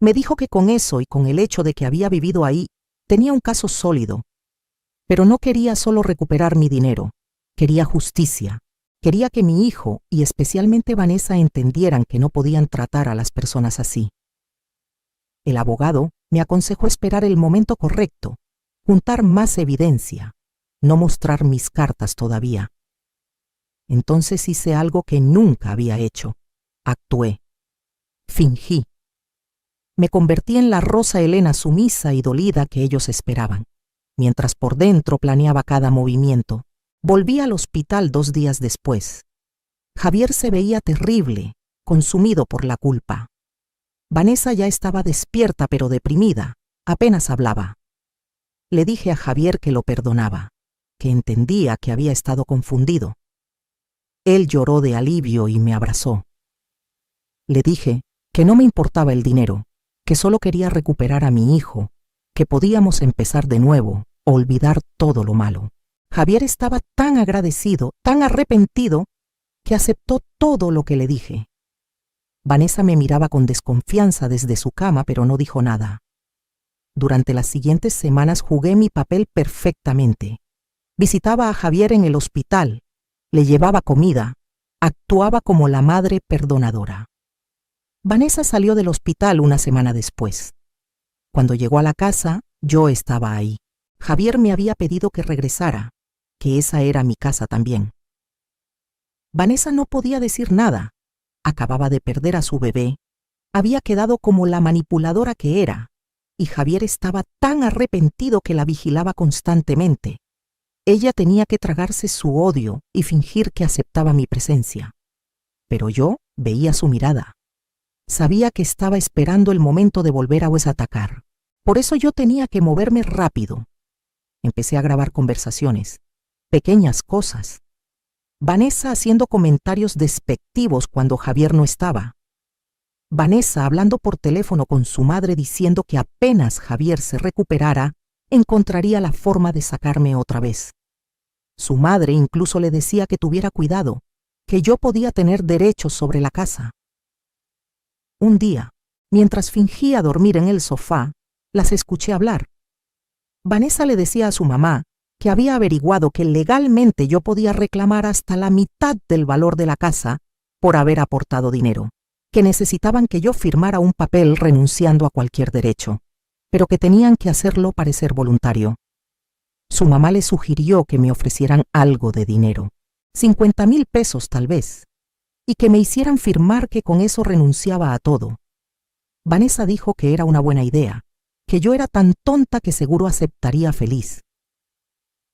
Me dijo que con eso y con el hecho de que había vivido ahí, tenía un caso sólido. Pero no quería solo recuperar mi dinero, quería justicia. Quería que mi hijo y especialmente Vanessa entendieran que no podían tratar a las personas así. El abogado me aconsejó esperar el momento correcto, juntar más evidencia, no mostrar mis cartas todavía. Entonces hice algo que nunca había hecho. Actué. Fingí. Me convertí en la Rosa Elena sumisa y dolida que ellos esperaban. Mientras por dentro planeaba cada movimiento, volví al hospital 2 días después. Javier se veía terrible, consumido por la culpa. Vanessa ya estaba despierta pero deprimida, apenas hablaba. Le dije a Javier que lo perdonaba, que entendía que había estado confundido. Él lloró de alivio y me abrazó. Le dije que no me importaba el dinero, que solo quería recuperar a mi hijo, que podíamos empezar de nuevo, olvidar todo lo malo. Javier estaba tan agradecido, tan arrepentido, que aceptó todo lo que le dije. Vanessa me miraba con desconfianza desde su cama, pero no dijo nada. Durante las siguientes semanas jugué mi papel perfectamente. Visitaba a Javier en el hospital, le llevaba comida, actuaba como la madre perdonadora. Vanessa salió del hospital una semana después. Cuando llegó a la casa, yo estaba ahí. Javier me había pedido que regresara, que esa era mi casa también. Vanessa no podía decir nada. Acababa de perder a su bebé. Había quedado como la manipuladora que era, y Javier estaba tan arrepentido que la vigilaba constantemente. Ella tenía que tragarse su odio y fingir que aceptaba mi presencia. Pero yo veía su mirada. Sabía que estaba esperando el momento de volver a atacar. Por eso yo tenía que moverme rápido. Empecé a grabar conversaciones, pequeñas cosas. Vanessa haciendo comentarios despectivos cuando Javier no estaba. Vanessa hablando por teléfono con su madre diciendo que apenas Javier se recuperara, encontraría la forma de sacarme otra vez. Su madre incluso le decía que tuviera cuidado, que yo podía tener derechos sobre la casa. Un día, mientras fingía dormir en el sofá, las escuché hablar. Vanessa le decía a su mamá que había averiguado que legalmente yo podía reclamar hasta la mitad del valor de la casa por haber aportado dinero, que necesitaban que yo firmara un papel renunciando a cualquier derecho, pero que tenían que hacerlo parecer voluntario. Su mamá le sugirió que me ofrecieran algo de dinero, 50,000 pesos tal vez, y que me hicieran firmar que con eso renunciaba a todo. Vanessa dijo que era una buena idea, que yo era tan tonta que seguro aceptaría feliz.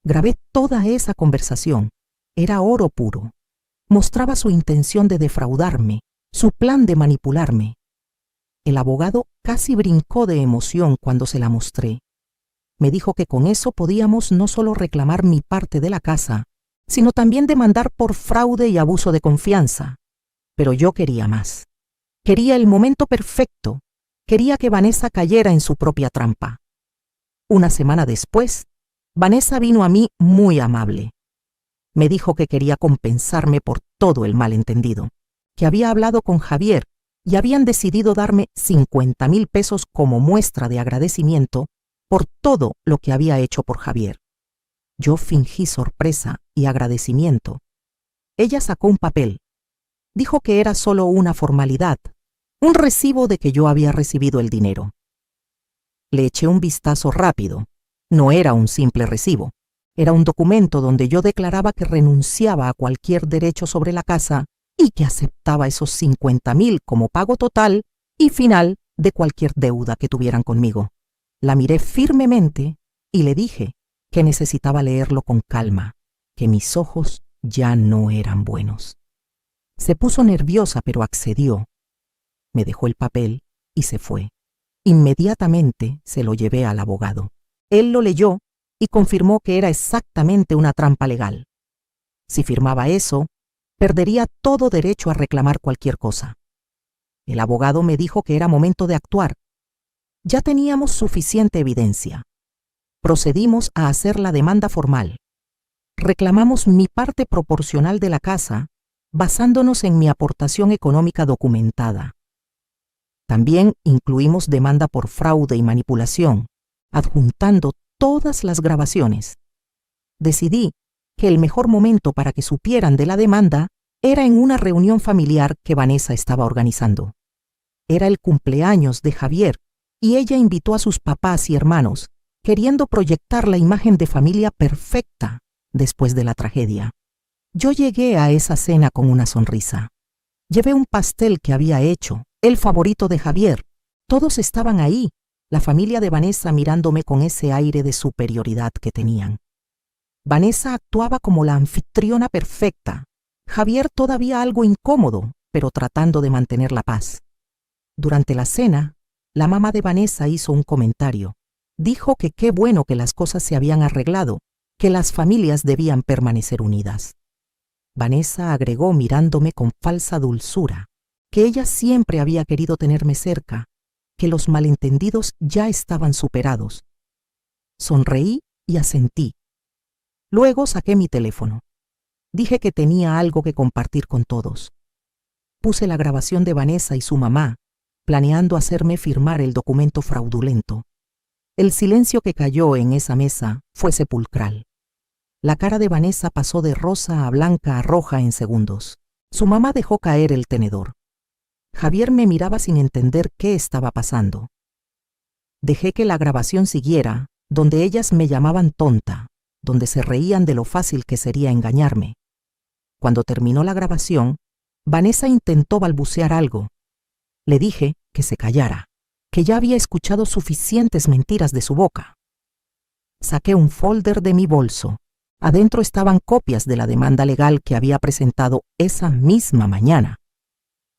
Grabé toda esa conversación. Era oro puro. Mostraba su intención de defraudarme, su plan de manipularme. El abogado casi brincó de emoción cuando se la mostré. Me dijo que con eso podíamos no solo reclamar mi parte de la casa, sino también demandar por fraude y abuso de confianza. Pero yo quería más. Quería el momento perfecto. Quería que Vanessa cayera en su propia trampa. Una semana después, Vanessa vino a mí muy amable. Me dijo que quería compensarme por todo el malentendido, que había hablado con Javier y habían decidido darme 50,000 pesos como muestra de agradecimiento por todo lo que había hecho por Javier. Yo fingí sorpresa y agradecimiento. Ella sacó un papel. Dijo que era solo una formalidad, un recibo de que yo había recibido el dinero. Le eché un vistazo rápido. No era un simple recibo. Era un documento donde yo declaraba que renunciaba a cualquier derecho sobre la casa y que aceptaba esos 50,000 como pago total y final de cualquier deuda que tuvieran conmigo. La miré firmemente y le dije que necesitaba leerlo con calma, que mis ojos ya no eran buenos. Se puso nerviosa, pero accedió. Me dejó el papel y se fue. Inmediatamente se lo llevé al abogado. Él lo leyó y confirmó que era exactamente una trampa legal. Si firmaba eso, perdería todo derecho a reclamar cualquier cosa. El abogado me dijo que era momento de actuar. Ya teníamos suficiente evidencia. Procedimos a hacer la demanda formal. Reclamamos mi parte proporcional de la casa, basándonos en mi aportación económica documentada. También incluimos demanda por fraude y manipulación, adjuntando todas las grabaciones. Decidí que el mejor momento para que supieran de la demanda era en una reunión familiar que Vanessa estaba organizando. Era el cumpleaños de Javier y ella invitó a sus papás y hermanos, queriendo proyectar la imagen de familia perfecta después de la tragedia. Yo llegué a esa cena con una sonrisa. Llevé un pastel que había hecho, el favorito de Javier. Todos estaban ahí, la familia de Vanessa mirándome con ese aire de superioridad que tenían. Vanessa actuaba como la anfitriona perfecta. Javier todavía algo incómodo, pero tratando de mantener la paz. Durante la cena, la mamá de Vanessa hizo un comentario. Dijo que qué bueno que las cosas se habían arreglado, que las familias debían permanecer unidas. Vanessa agregó mirándome con falsa dulzura, que ella siempre había querido tenerme cerca, que los malentendidos ya estaban superados. Sonreí y asentí. Luego saqué mi teléfono. Dije que tenía algo que compartir con todos. Puse la grabación de Vanessa y su mamá, planeando hacerme firmar el documento fraudulento. El silencio que cayó en esa mesa fue sepulcral. La cara de Vanessa pasó de rosa a blanca a roja en segundos. Su mamá dejó caer el tenedor. Javier me miraba sin entender qué estaba pasando. Dejé que la grabación siguiera, donde ellas me llamaban tonta, donde se reían de lo fácil que sería engañarme. Cuando terminó la grabación, Vanessa intentó balbucear algo. Le dije que se callara, que ya había escuchado suficientes mentiras de su boca. Saqué un folder de mi bolso. Adentro estaban copias de la demanda legal que había presentado esa misma mañana.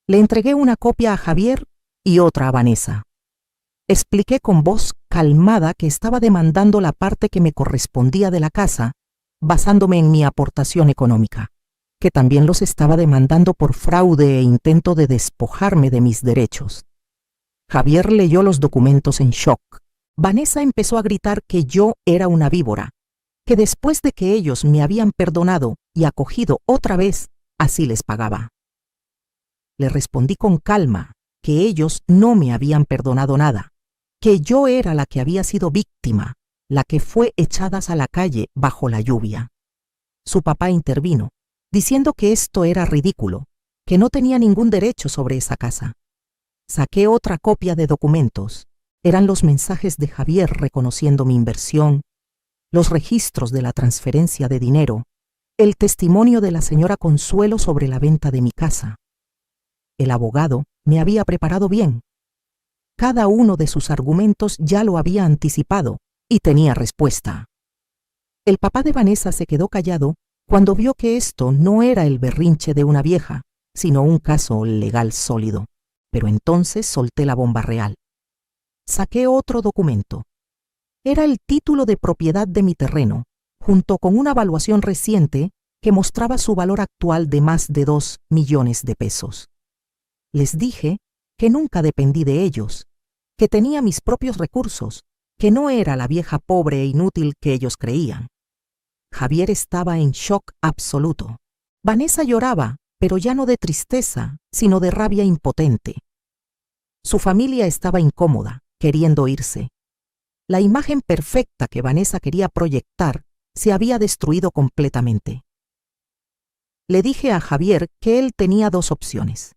Le entregué una copia a Javier y otra a Vanessa. Expliqué con voz calmada que estaba demandando la parte que me correspondía de la casa, basándome en mi aportación económica, que también los estaba demandando por fraude e intento de despojarme de mis derechos. Javier leyó los documentos en shock. Vanessa empezó a gritar que yo era una víbora, que después de que ellos me habían perdonado y acogido otra vez, así les pagaba. Le respondí con calma que ellos no me habían perdonado nada, que yo era la que había sido víctima, la que fue echada a la calle bajo la lluvia. Su papá intervino, diciendo que esto era ridículo, que no tenía ningún derecho sobre esa casa. Saqué otra copia de documentos. Eran los mensajes de Javier reconociendo mi inversión, los registros de la transferencia de dinero, el testimonio de la señora Consuelo sobre la venta de mi casa. El abogado me había preparado bien. Cada uno de sus argumentos ya lo había anticipado y tenía respuesta. El papá de Vanessa se quedó callado cuando vio que esto no era el berrinche de una vieja, sino un caso legal sólido. Pero entonces solté la bomba real. Saqué otro documento. Era el título de propiedad de mi terreno, junto con una evaluación reciente que mostraba su valor actual de más de 2 millones de pesos. Les dije que nunca dependí de ellos, que tenía mis propios recursos, que no era la vieja pobre e inútil que ellos creían. Javier estaba en shock absoluto. Vanessa lloraba, pero ya no de tristeza, sino de rabia impotente. Su familia estaba incómoda, queriendo irse. La imagen perfecta que Vanessa quería proyectar se había destruido completamente. Le dije a Javier que él tenía 2 opciones.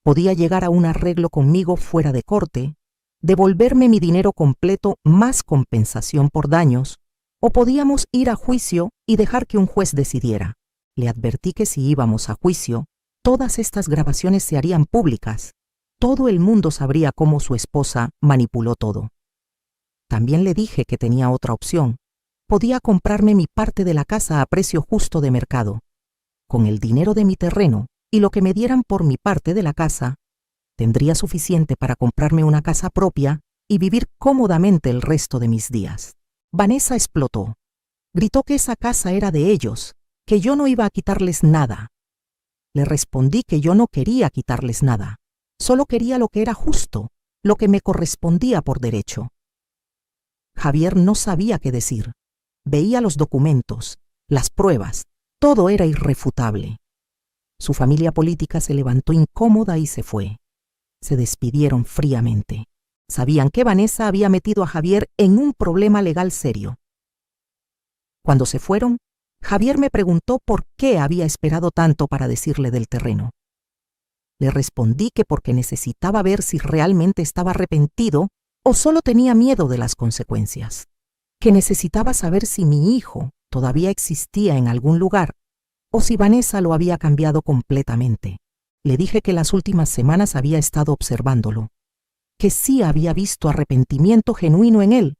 Podía llegar a un arreglo conmigo fuera de corte, devolverme mi dinero completo más compensación por daños, o podíamos ir a juicio y dejar que un juez decidiera. Le advertí que si íbamos a juicio, todas estas grabaciones se harían públicas. Todo el mundo sabría cómo su esposa manipuló todo. También le dije que tenía otra opción. Podía comprarme mi parte de la casa a precio justo de mercado. Con el dinero de mi terreno y lo que me dieran por mi parte de la casa, tendría suficiente para comprarme una casa propia y vivir cómodamente el resto de mis días. Vanessa explotó. Gritó que esa casa era de ellos, que yo no iba a quitarles nada. Le respondí que yo no quería quitarles nada, solo quería lo que era justo, lo que me correspondía por derecho. Javier no sabía qué decir. Veía los documentos, las pruebas, todo era irrefutable. Su familia política se levantó incómoda y se fue. Se despidieron fríamente. Sabían que Vanessa había metido a Javier en un problema legal serio. Cuando se fueron, Javier me preguntó por qué había esperado tanto para decirle del terreno. Le respondí que porque necesitaba ver si realmente estaba arrepentido o solo tenía miedo de las consecuencias, que necesitaba saber si mi hijo todavía existía en algún lugar o si Vanessa lo había cambiado completamente. Le dije que las últimas semanas había estado observándolo, que sí había visto arrepentimiento genuino en él,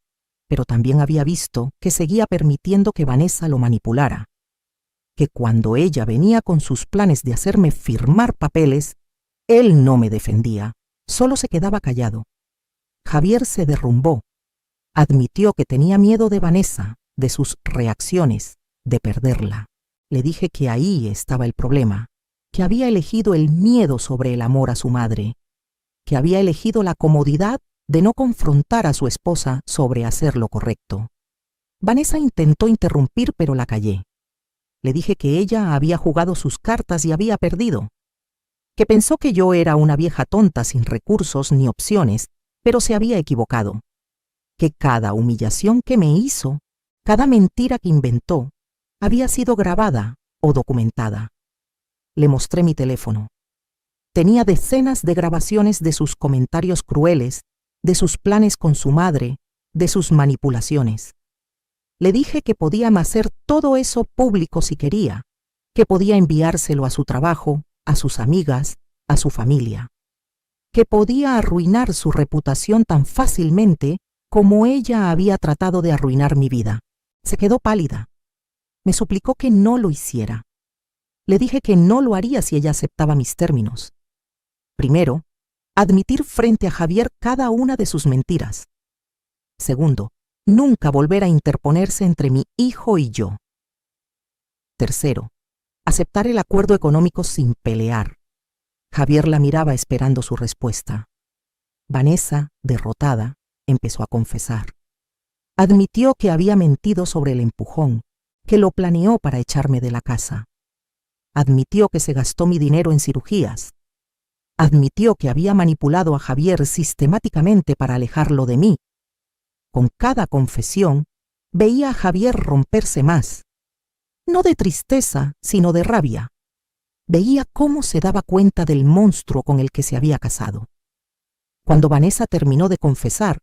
pero también había visto que seguía permitiendo que Vanessa lo manipulara, que cuando ella venía con sus planes de hacerme firmar papeles, él no me defendía, solo se quedaba callado. Javier se derrumbó. Admitió que tenía miedo de Vanessa, de sus reacciones, de perderla. Le dije que ahí estaba el problema, que había elegido el miedo sobre el amor a su madre, que había elegido la comodidad de no confrontar a su esposa sobre hacer lo correcto. Vanessa intentó interrumpir, pero la callé. Le dije que ella había jugado sus cartas y había perdido, que pensó que yo era una vieja tonta sin recursos ni opciones, pero se había equivocado, que cada humillación que me hizo, cada mentira que inventó, había sido grabada o documentada. Le mostré mi teléfono. Tenía decenas de grabaciones de sus comentarios crueles, de sus planes con su madre, de sus manipulaciones. Le dije que podía hacer todo eso público si quería, que podía enviárselo a su trabajo, a sus amigas, a su familia, que podía arruinar su reputación tan fácilmente como ella había tratado de arruinar mi vida. Se quedó pálida. Me suplicó que no lo hiciera. Le dije que no lo haría si ella aceptaba mis términos. Primero, admitir frente a Javier cada una de sus mentiras. Segundo, nunca volver a interponerse entre mi hijo y yo. Tercero, aceptar el acuerdo económico sin pelear. Javier la miraba esperando su respuesta. Vanessa, derrotada, empezó a confesar. Admitió que había mentido sobre el empujón, que lo planeó para echarme de la casa. Admitió que se gastó mi dinero en cirugías. Admitió que había manipulado a Javier sistemáticamente para alejarlo de mí. Con cada confesión, veía a Javier romperse más. No de tristeza, sino de rabia. Veía cómo se daba cuenta del monstruo con el que se había casado. Cuando Vanessa terminó de confesar,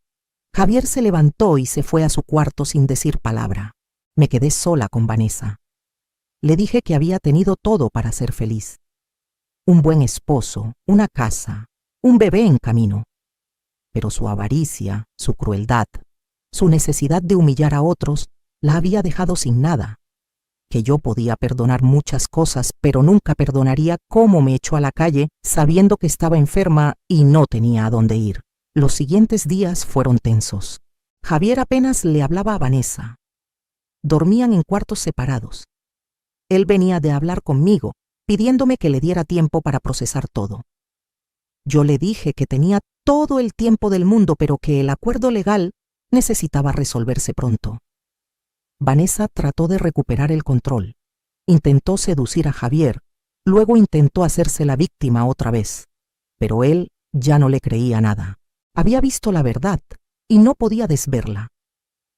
Javier se levantó y se fue a su cuarto sin decir palabra. Me quedé sola con Vanessa. Le dije que había tenido todo para ser feliz. Un buen esposo, una casa, un bebé en camino. Pero su avaricia, su crueldad, su necesidad de humillar a otros, la había dejado sin nada. Que yo podía perdonar muchas cosas, pero nunca perdonaría cómo me echó a la calle sabiendo que estaba enferma y no tenía a dónde ir. Los siguientes días fueron tensos. Javier apenas le hablaba a Vanessa. Dormían en cuartos separados. Él venía de hablar conmigo, pidiéndome que le diera tiempo para procesar todo. Yo le dije que tenía todo el tiempo del mundo, pero que el acuerdo legal necesitaba resolverse pronto. Vanessa trató de recuperar el control. Intentó seducir a Javier, luego intentó hacerse la víctima otra vez, pero él ya no le creía nada. Había visto la verdad y no podía desverla.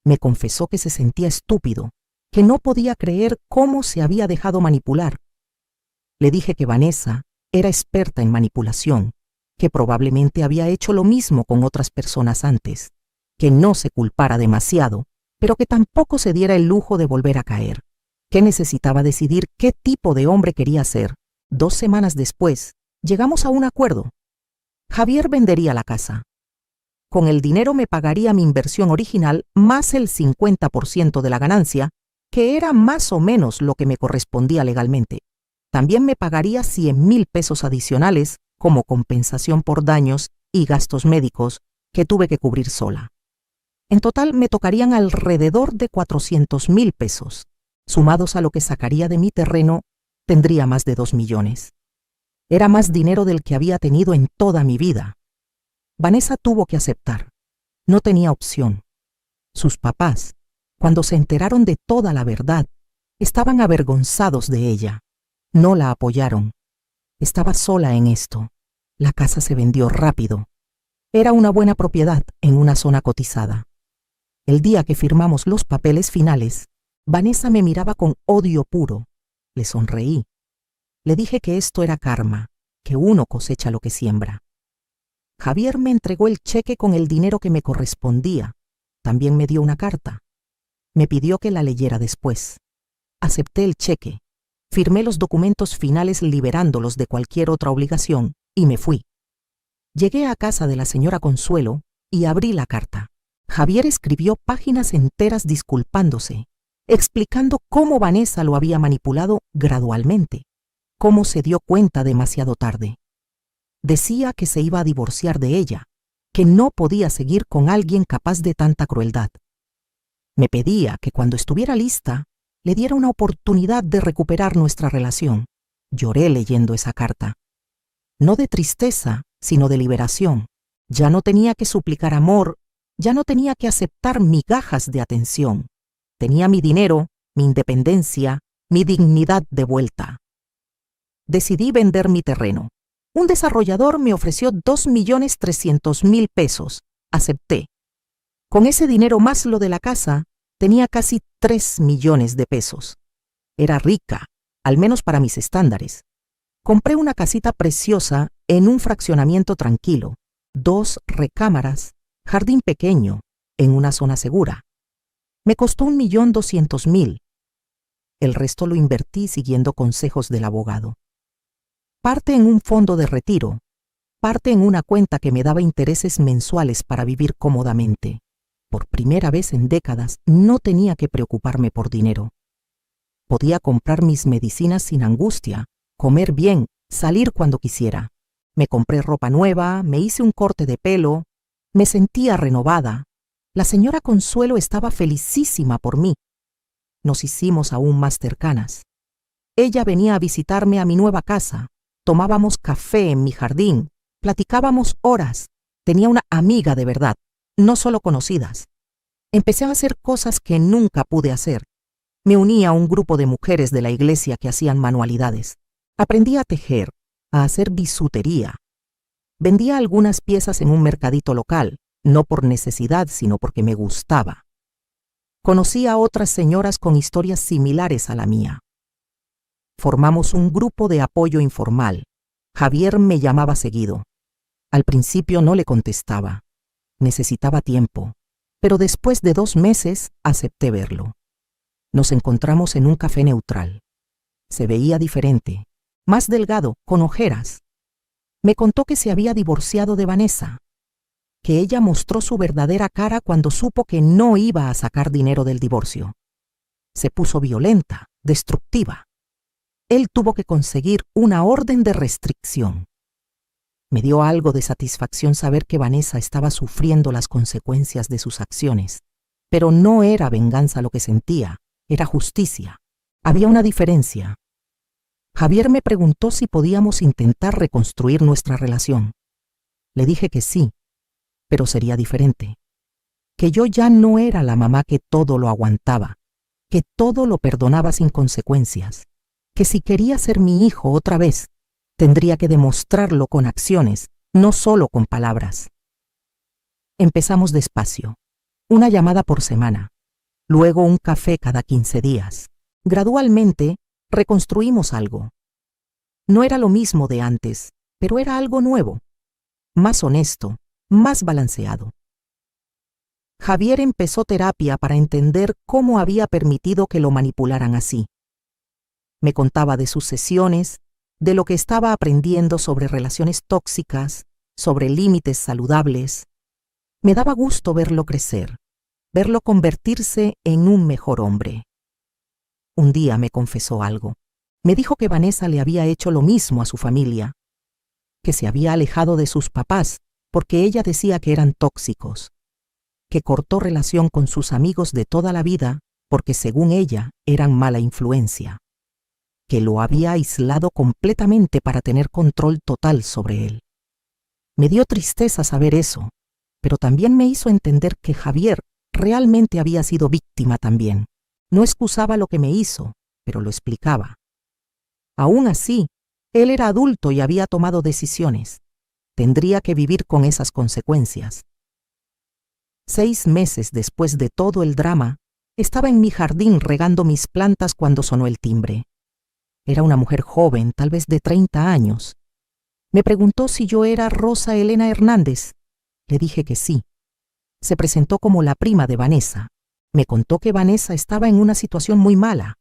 Me confesó que se sentía estúpido, que no podía creer cómo se había dejado manipular. Le dije que Vanessa era experta en manipulación, que probablemente había hecho lo mismo con otras personas antes, que no se culpara demasiado, pero que tampoco se diera el lujo de volver a caer, que necesitaba decidir qué tipo de hombre quería ser. 2 semanas después, llegamos a un acuerdo. Javier vendería la casa. Con el dinero me pagaría mi inversión original más el 50% de la ganancia, que era más o menos lo que me correspondía legalmente. También me pagaría 100,000 pesos adicionales como compensación por daños y gastos médicos que tuve que cubrir sola. En total me tocarían alrededor de 400.000 pesos. Sumados a lo que sacaría de mi terreno, tendría más de 2 millones. Era más dinero del que había tenido en toda mi vida. Vanessa tuvo que aceptar. No tenía opción. Sus papás, cuando se enteraron de toda la verdad, estaban avergonzados de ella. No la apoyaron. Estaba sola en esto. La casa se vendió rápido. Era una buena propiedad en una zona cotizada. El día que firmamos los papeles finales, Vanessa me miraba con odio puro. Le sonreí. Le dije que esto era karma, que uno cosecha lo que siembra. Javier me entregó el cheque con el dinero que me correspondía. También me dio una carta. Me pidió que la leyera después. Acepté el cheque. Firmé los documentos finales liberándolos de cualquier otra obligación y me fui. Llegué a casa de la señora Consuelo y abrí la carta. Javier escribió páginas enteras disculpándose, explicando cómo Vanessa lo había manipulado gradualmente, cómo se dio cuenta demasiado tarde. Decía que se iba a divorciar de ella, que no podía seguir con alguien capaz de tanta crueldad. Me pedía que cuando estuviera lista, le diera una oportunidad de recuperar nuestra relación. Lloré leyendo esa carta. No de tristeza, sino de liberación. Ya no tenía que suplicar amor, ya no tenía que aceptar migajas de atención. Tenía mi dinero, mi independencia, mi dignidad de vuelta. Decidí vender mi terreno. Un desarrollador me ofreció 2.300.000 pesos. Acepté. Con ese dinero más lo de la casa, tenía casi 3 millones de pesos. Era rica, al menos para mis estándares. Compré una casita preciosa en un fraccionamiento tranquilo, 2 recámaras, jardín pequeño, en una zona segura. Me costó 1.200.000. El resto lo invertí siguiendo consejos del abogado. Parte en un fondo de retiro, parte en una cuenta que me daba intereses mensuales para vivir cómodamente. Por primera vez en décadas no tenía que preocuparme por dinero. Podía comprar mis medicinas sin angustia, comer bien, salir cuando quisiera. Me compré ropa nueva, me hice un corte de pelo, me sentía renovada. La señora Consuelo estaba felicísima por mí. Nos hicimos aún más cercanas. Ella venía a visitarme a mi nueva casa. Tomábamos café en mi jardín, platicábamos horas. Tenía una amiga de verdad, no solo conocidas. Empecé a hacer cosas que nunca pude hacer. Me uní a un grupo de mujeres de la iglesia que hacían manualidades. Aprendí a tejer, a hacer bisutería. Vendía algunas piezas en un mercadito local, no por necesidad, sino porque me gustaba. Conocí a otras señoras con historias similares a la mía. Formamos un grupo de apoyo informal. Javier me llamaba seguido. Al principio no le contestaba. Necesitaba tiempo, pero después de 2 meses acepté verlo. Nos encontramos en un café neutral. Se veía diferente, más delgado, con ojeras. Me contó que se había divorciado de Vanessa, que ella mostró su verdadera cara cuando supo que no iba a sacar dinero del divorcio. Se puso violenta, destructiva. Él tuvo que conseguir una orden de restricción. Me dio algo de satisfacción saber que Vanessa estaba sufriendo las consecuencias de sus acciones, pero no era venganza lo que sentía, era justicia. Había una diferencia. Javier me preguntó si podíamos intentar reconstruir nuestra relación. Le dije que sí, pero sería diferente. Que yo ya no era la mamá que todo lo aguantaba, que todo lo perdonaba sin consecuencias, que si quería ser mi hijo otra vez, tendría que demostrarlo con acciones, no solo con palabras. Empezamos despacio, una llamada por semana, luego un café cada 15 días. Gradualmente, reconstruimos algo. No era lo mismo de antes, pero era algo nuevo, más honesto, más balanceado. Javier empezó terapia para entender cómo había permitido que lo manipularan así. Me contaba de sus sesiones, de lo que estaba aprendiendo sobre relaciones tóxicas, sobre límites saludables. Me daba gusto verlo crecer, verlo convertirse en un mejor hombre. Un día me confesó algo. Me dijo que Vanessa le había hecho lo mismo a su familia, que se había alejado de sus papás porque ella decía que eran tóxicos, que cortó relación con sus amigos de toda la vida porque, según ella, eran mala influencia, que lo había aislado completamente para tener control total sobre él. Me dio tristeza saber eso, pero también me hizo entender que Javier realmente había sido víctima también. No excusaba lo que me hizo, pero lo explicaba. Aún así, él era adulto y había tomado decisiones. Tendría que vivir con esas consecuencias. 6 meses después de todo el drama, estaba en mi jardín regando mis plantas cuando sonó el timbre. Era una mujer joven, tal vez de 30 años. Me preguntó si yo era Rosa Elena Hernández. Le dije que sí. Se presentó como la prima de Vanessa. Me contó que Vanessa estaba en una situación muy mala,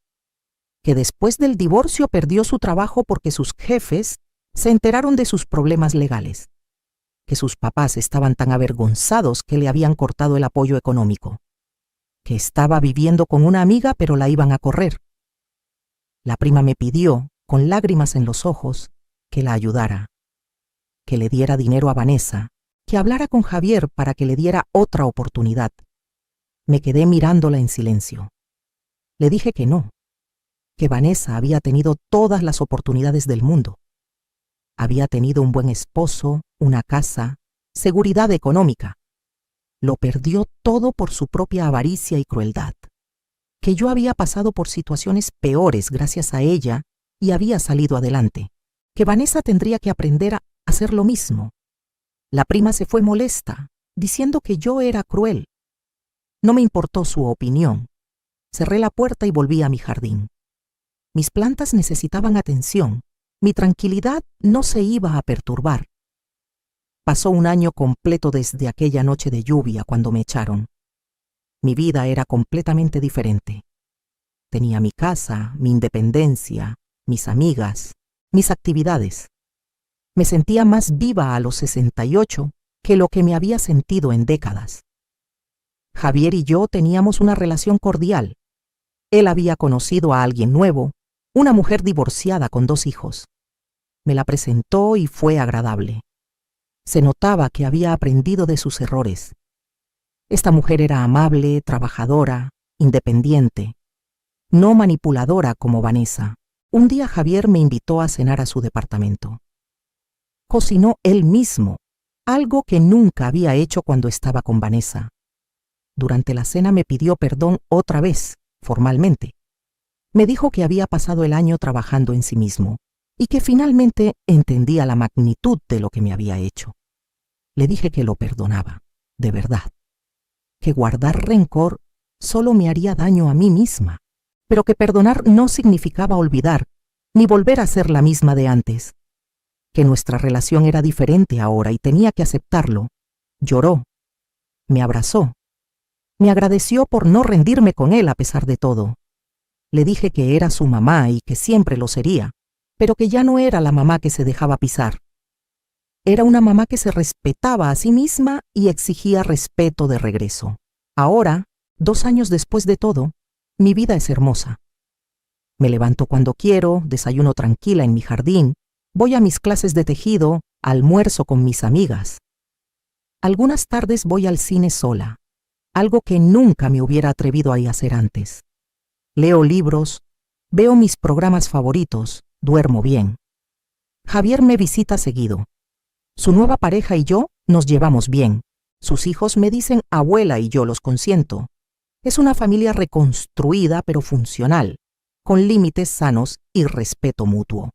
que después del divorcio perdió su trabajo porque sus jefes se enteraron de sus problemas legales, que sus papás estaban tan avergonzados que le habían cortado el apoyo económico, que estaba viviendo con una amiga pero la iban a correr. La prima me pidió, con lágrimas en los ojos, que la ayudara, que le diera dinero a Vanessa, que hablara con Javier para que le diera otra oportunidad. Me quedé mirándola en silencio. Le dije que no, que Vanessa había tenido todas las oportunidades del mundo. Había tenido un buen esposo, una casa, seguridad económica. Lo perdió todo por su propia avaricia y crueldad. Que yo había pasado por situaciones peores gracias a ella y había salido adelante. Que Vanessa tendría que aprender a hacer lo mismo. La prima se fue molesta, diciendo que yo era cruel. No me importó su opinión. Cerré la puerta y volví a mi jardín. Mis plantas necesitaban atención. Mi tranquilidad no se iba a perturbar. Pasó un año completo desde aquella noche de lluvia cuando me echaron. Mi vida era completamente diferente. Tenía mi casa, mi independencia, mis amigas, mis actividades. Me sentía más viva a los 68 que lo que me había sentido en décadas. Javier y yo teníamos una relación cordial. Él había conocido a alguien nuevo, una mujer divorciada con 2 hijos. Me la presentó y fue agradable. Se notaba que había aprendido de sus errores. Esta mujer era amable, trabajadora, independiente, no manipuladora como Vanessa. Un día Javier me invitó a cenar a su departamento. Cocinó él mismo, algo que nunca había hecho cuando estaba con Vanessa. Durante la cena me pidió perdón otra vez, formalmente. Me dijo que había pasado el año trabajando en sí mismo y que finalmente entendía la magnitud de lo que me había hecho. Le dije que lo perdonaba, de verdad, que guardar rencor solo me haría daño a mí misma, pero que perdonar no significaba olvidar ni volver a ser la misma de antes, que nuestra relación era diferente ahora y tenía que aceptarlo. Lloró, me abrazó. Me agradeció por no rendirme con él a pesar de todo. Le dije que era su mamá y que siempre lo sería, pero que ya no era la mamá que se dejaba pisar. Era una mamá que se respetaba a sí misma y exigía respeto de regreso. Ahora, 2 años después de todo, mi vida es hermosa. Me levanto cuando quiero, desayuno tranquila en mi jardín, voy a mis clases de tejido, almuerzo con mis amigas. Algunas tardes voy al cine sola, algo que nunca me hubiera atrevido a hacer antes. Leo libros, veo mis programas favoritos, duermo bien. Javier me visita seguido. Su nueva pareja y yo nos llevamos bien. Sus hijos me dicen abuela y yo los consiento. Es una familia reconstruida pero funcional, con límites sanos y respeto mutuo.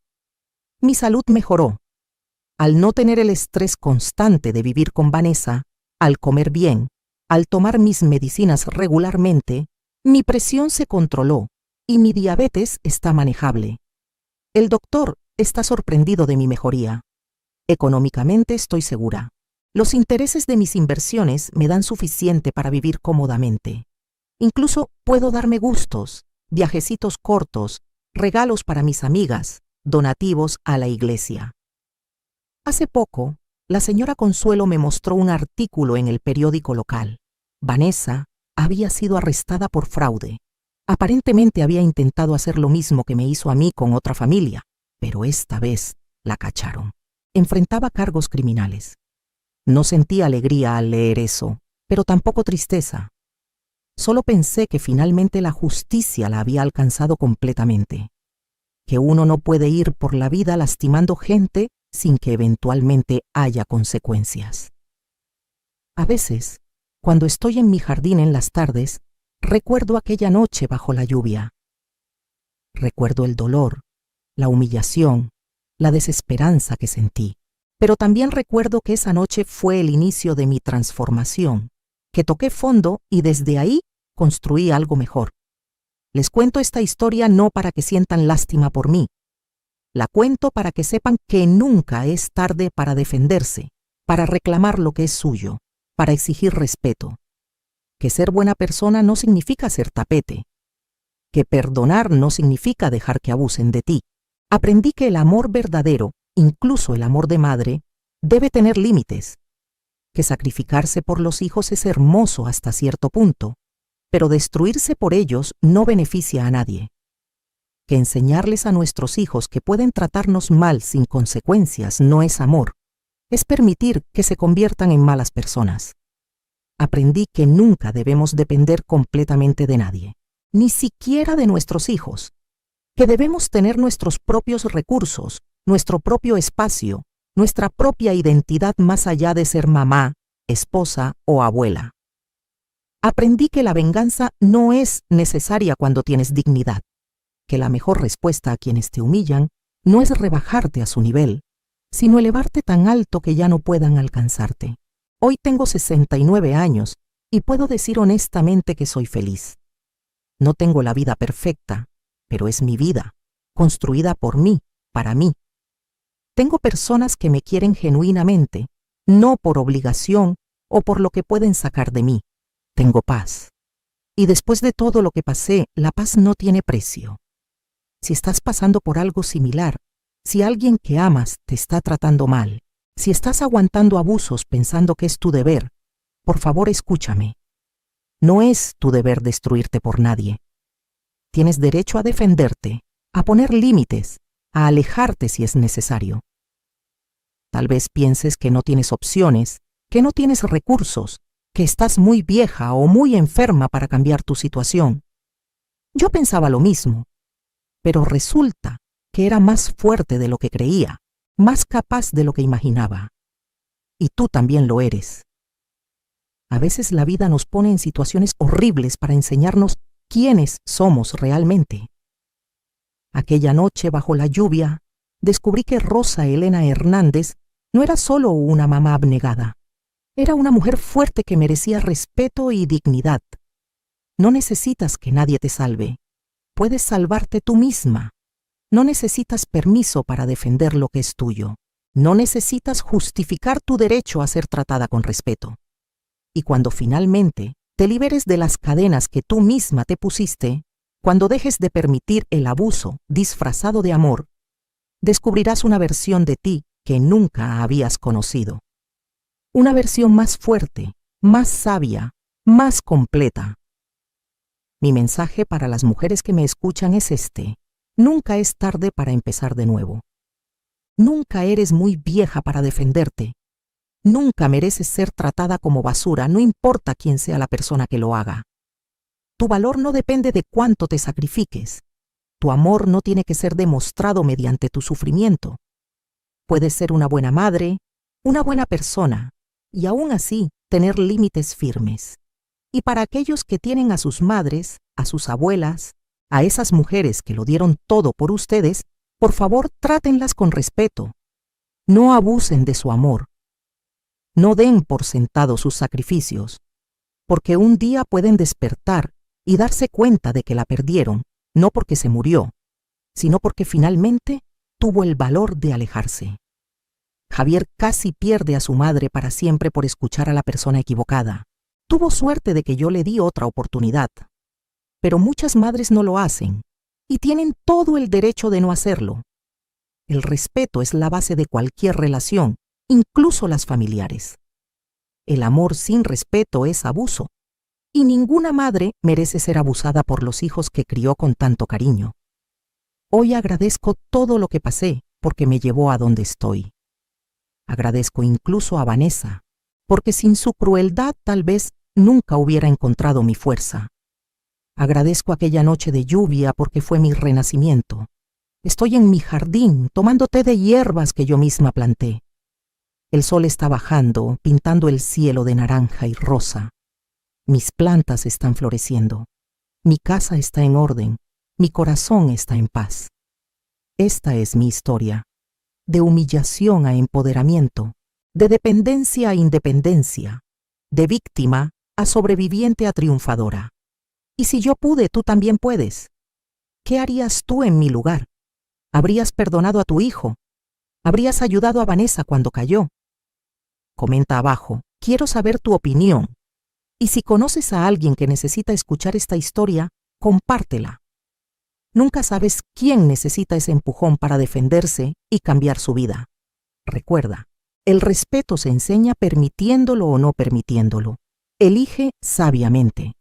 Mi salud mejoró. Al no tener el estrés constante de vivir con Vanessa, al comer bien, al tomar mis medicinas regularmente, mi presión se controló y mi diabetes está manejable. El doctor está sorprendido de mi mejoría. Económicamente estoy segura. Los intereses de mis inversiones me dan suficiente para vivir cómodamente. Incluso puedo darme gustos, viajecitos cortos, regalos para mis amigas, donativos a la iglesia. Hace poco, la señora Consuelo me mostró un artículo en el periódico local. Vanessa había sido arrestada por fraude. Aparentemente había intentado hacer lo mismo que me hizo a mí con otra familia, pero esta vez la cacharon. Enfrentaba cargos criminales. No sentí alegría al leer eso, pero tampoco tristeza. Solo pensé que finalmente la justicia la había alcanzado completamente, que uno no puede ir por la vida lastimando gente sin que eventualmente haya consecuencias. A veces, cuando estoy en mi jardín en las tardes, recuerdo aquella noche bajo la lluvia. Recuerdo el dolor, la humillación, la desesperanza que sentí. Pero también recuerdo que esa noche fue el inicio de mi transformación, que toqué fondo y desde ahí construí algo mejor. Les cuento esta historia no para que sientan lástima por mí. La cuento para que sepan que nunca es tarde para defenderse, para reclamar lo que es suyo, para exigir respeto. Que ser buena persona no significa ser tapete. Que perdonar no significa dejar que abusen de ti. Aprendí que el amor verdadero, incluso el amor de madre, debe tener límites. Que sacrificarse por los hijos es hermoso hasta cierto punto, pero destruirse por ellos no beneficia a nadie. Que enseñarles a nuestros hijos que pueden tratarnos mal sin consecuencias no es amor, es permitir que se conviertan en malas personas. Aprendí que nunca debemos depender completamente de nadie, ni siquiera de nuestros hijos, que debemos tener nuestros propios recursos, nuestro propio espacio, nuestra propia identidad más allá de ser mamá, esposa o abuela. Aprendí que la venganza no es necesaria cuando tienes dignidad, que la mejor respuesta a quienes te humillan no es rebajarte a su nivel, sino elevarte tan alto que ya no puedan alcanzarte. Hoy tengo 69 años y puedo decir honestamente que soy feliz. No tengo la vida perfecta, pero es mi vida, construida por mí, para mí. Tengo personas que me quieren genuinamente, no por obligación o por lo que pueden sacar de mí. Tengo paz. Y después de todo lo que pasé, la paz no tiene precio. Si estás pasando por algo similar, si alguien que amas te está tratando mal, si estás aguantando abusos pensando que es tu deber, por favor escúchame. No es tu deber destruirte por nadie. Tienes derecho a defenderte, a poner límites, a alejarte si es necesario. Tal vez pienses que no tienes opciones, que no tienes recursos, que estás muy vieja o muy enferma para cambiar tu situación. Yo pensaba lo mismo, pero resulta que era más fuerte de lo que creía, más capaz de lo que imaginaba. Y tú también lo eres. A veces la vida nos pone en situaciones horribles para enseñarnos quiénes somos realmente. Aquella noche bajo la lluvia, descubrí que Rosa Elena Hernández no era solo una mamá abnegada. Era una mujer fuerte que merecía respeto y dignidad. No necesitas que nadie te salve. Puedes salvarte tú misma. No necesitas permiso para defender lo que es tuyo. No necesitas justificar tu derecho a ser tratada con respeto. Y cuando finalmente te liberes de las cadenas que tú misma te pusiste, cuando dejes de permitir el abuso disfrazado de amor, descubrirás una versión de ti que nunca habías conocido. Una versión más fuerte, más sabia, más completa. Mi mensaje para las mujeres que me escuchan es este: nunca es tarde para empezar de nuevo. Nunca eres muy vieja para defenderte. Nunca mereces ser tratada como basura, no importa quién sea la persona que lo haga. Tu valor no depende de cuánto te sacrifiques. Tu amor no tiene que ser demostrado mediante tu sufrimiento. Puedes ser una buena madre, una buena persona, y aún así tener límites firmes. Y para aquellos que tienen a sus madres, a sus abuelas, a esas mujeres que lo dieron todo por ustedes, por favor trátenlas con respeto. No abusen de su amor. No den por sentado sus sacrificios, porque un día pueden despertar y darse cuenta de que la perdieron, no porque se murió, sino porque finalmente tuvo el valor de alejarse. Javier casi pierde a su madre para siempre por escuchar a la persona equivocada. Tuvo suerte de que yo le di otra oportunidad, pero muchas madres no lo hacen y tienen todo el derecho de no hacerlo. El respeto es la base de cualquier relación, incluso las familiares. El amor sin respeto es abuso, y ninguna madre merece ser abusada por los hijos que crió con tanto cariño. Hoy agradezco todo lo que pasé porque me llevó a donde estoy. Agradezco incluso a Vanessa, porque sin su crueldad tal vez nunca hubiera encontrado mi fuerza. Agradezco aquella noche de lluvia porque fue mi renacimiento. Estoy en mi jardín tomando té de hierbas que yo misma planté. El sol está bajando, pintando el cielo de naranja y rosa. Mis plantas están floreciendo. Mi casa está en orden. Mi corazón está en paz. Esta es mi historia. De humillación a empoderamiento, de dependencia a independencia, de víctima a sobreviviente a triunfadora. Y si yo pude, tú también puedes. ¿Qué harías tú en mi lugar? ¿Habrías perdonado a tu hijo? ¿Habrías ayudado a Vanessa cuando cayó? Comenta abajo, quiero saber tu opinión. Y si conoces a alguien que necesita escuchar esta historia, compártela. Nunca sabes quién necesita ese empujón para defenderse y cambiar su vida. Recuerda, el respeto se enseña permitiéndolo o no permitiéndolo. Elige sabiamente.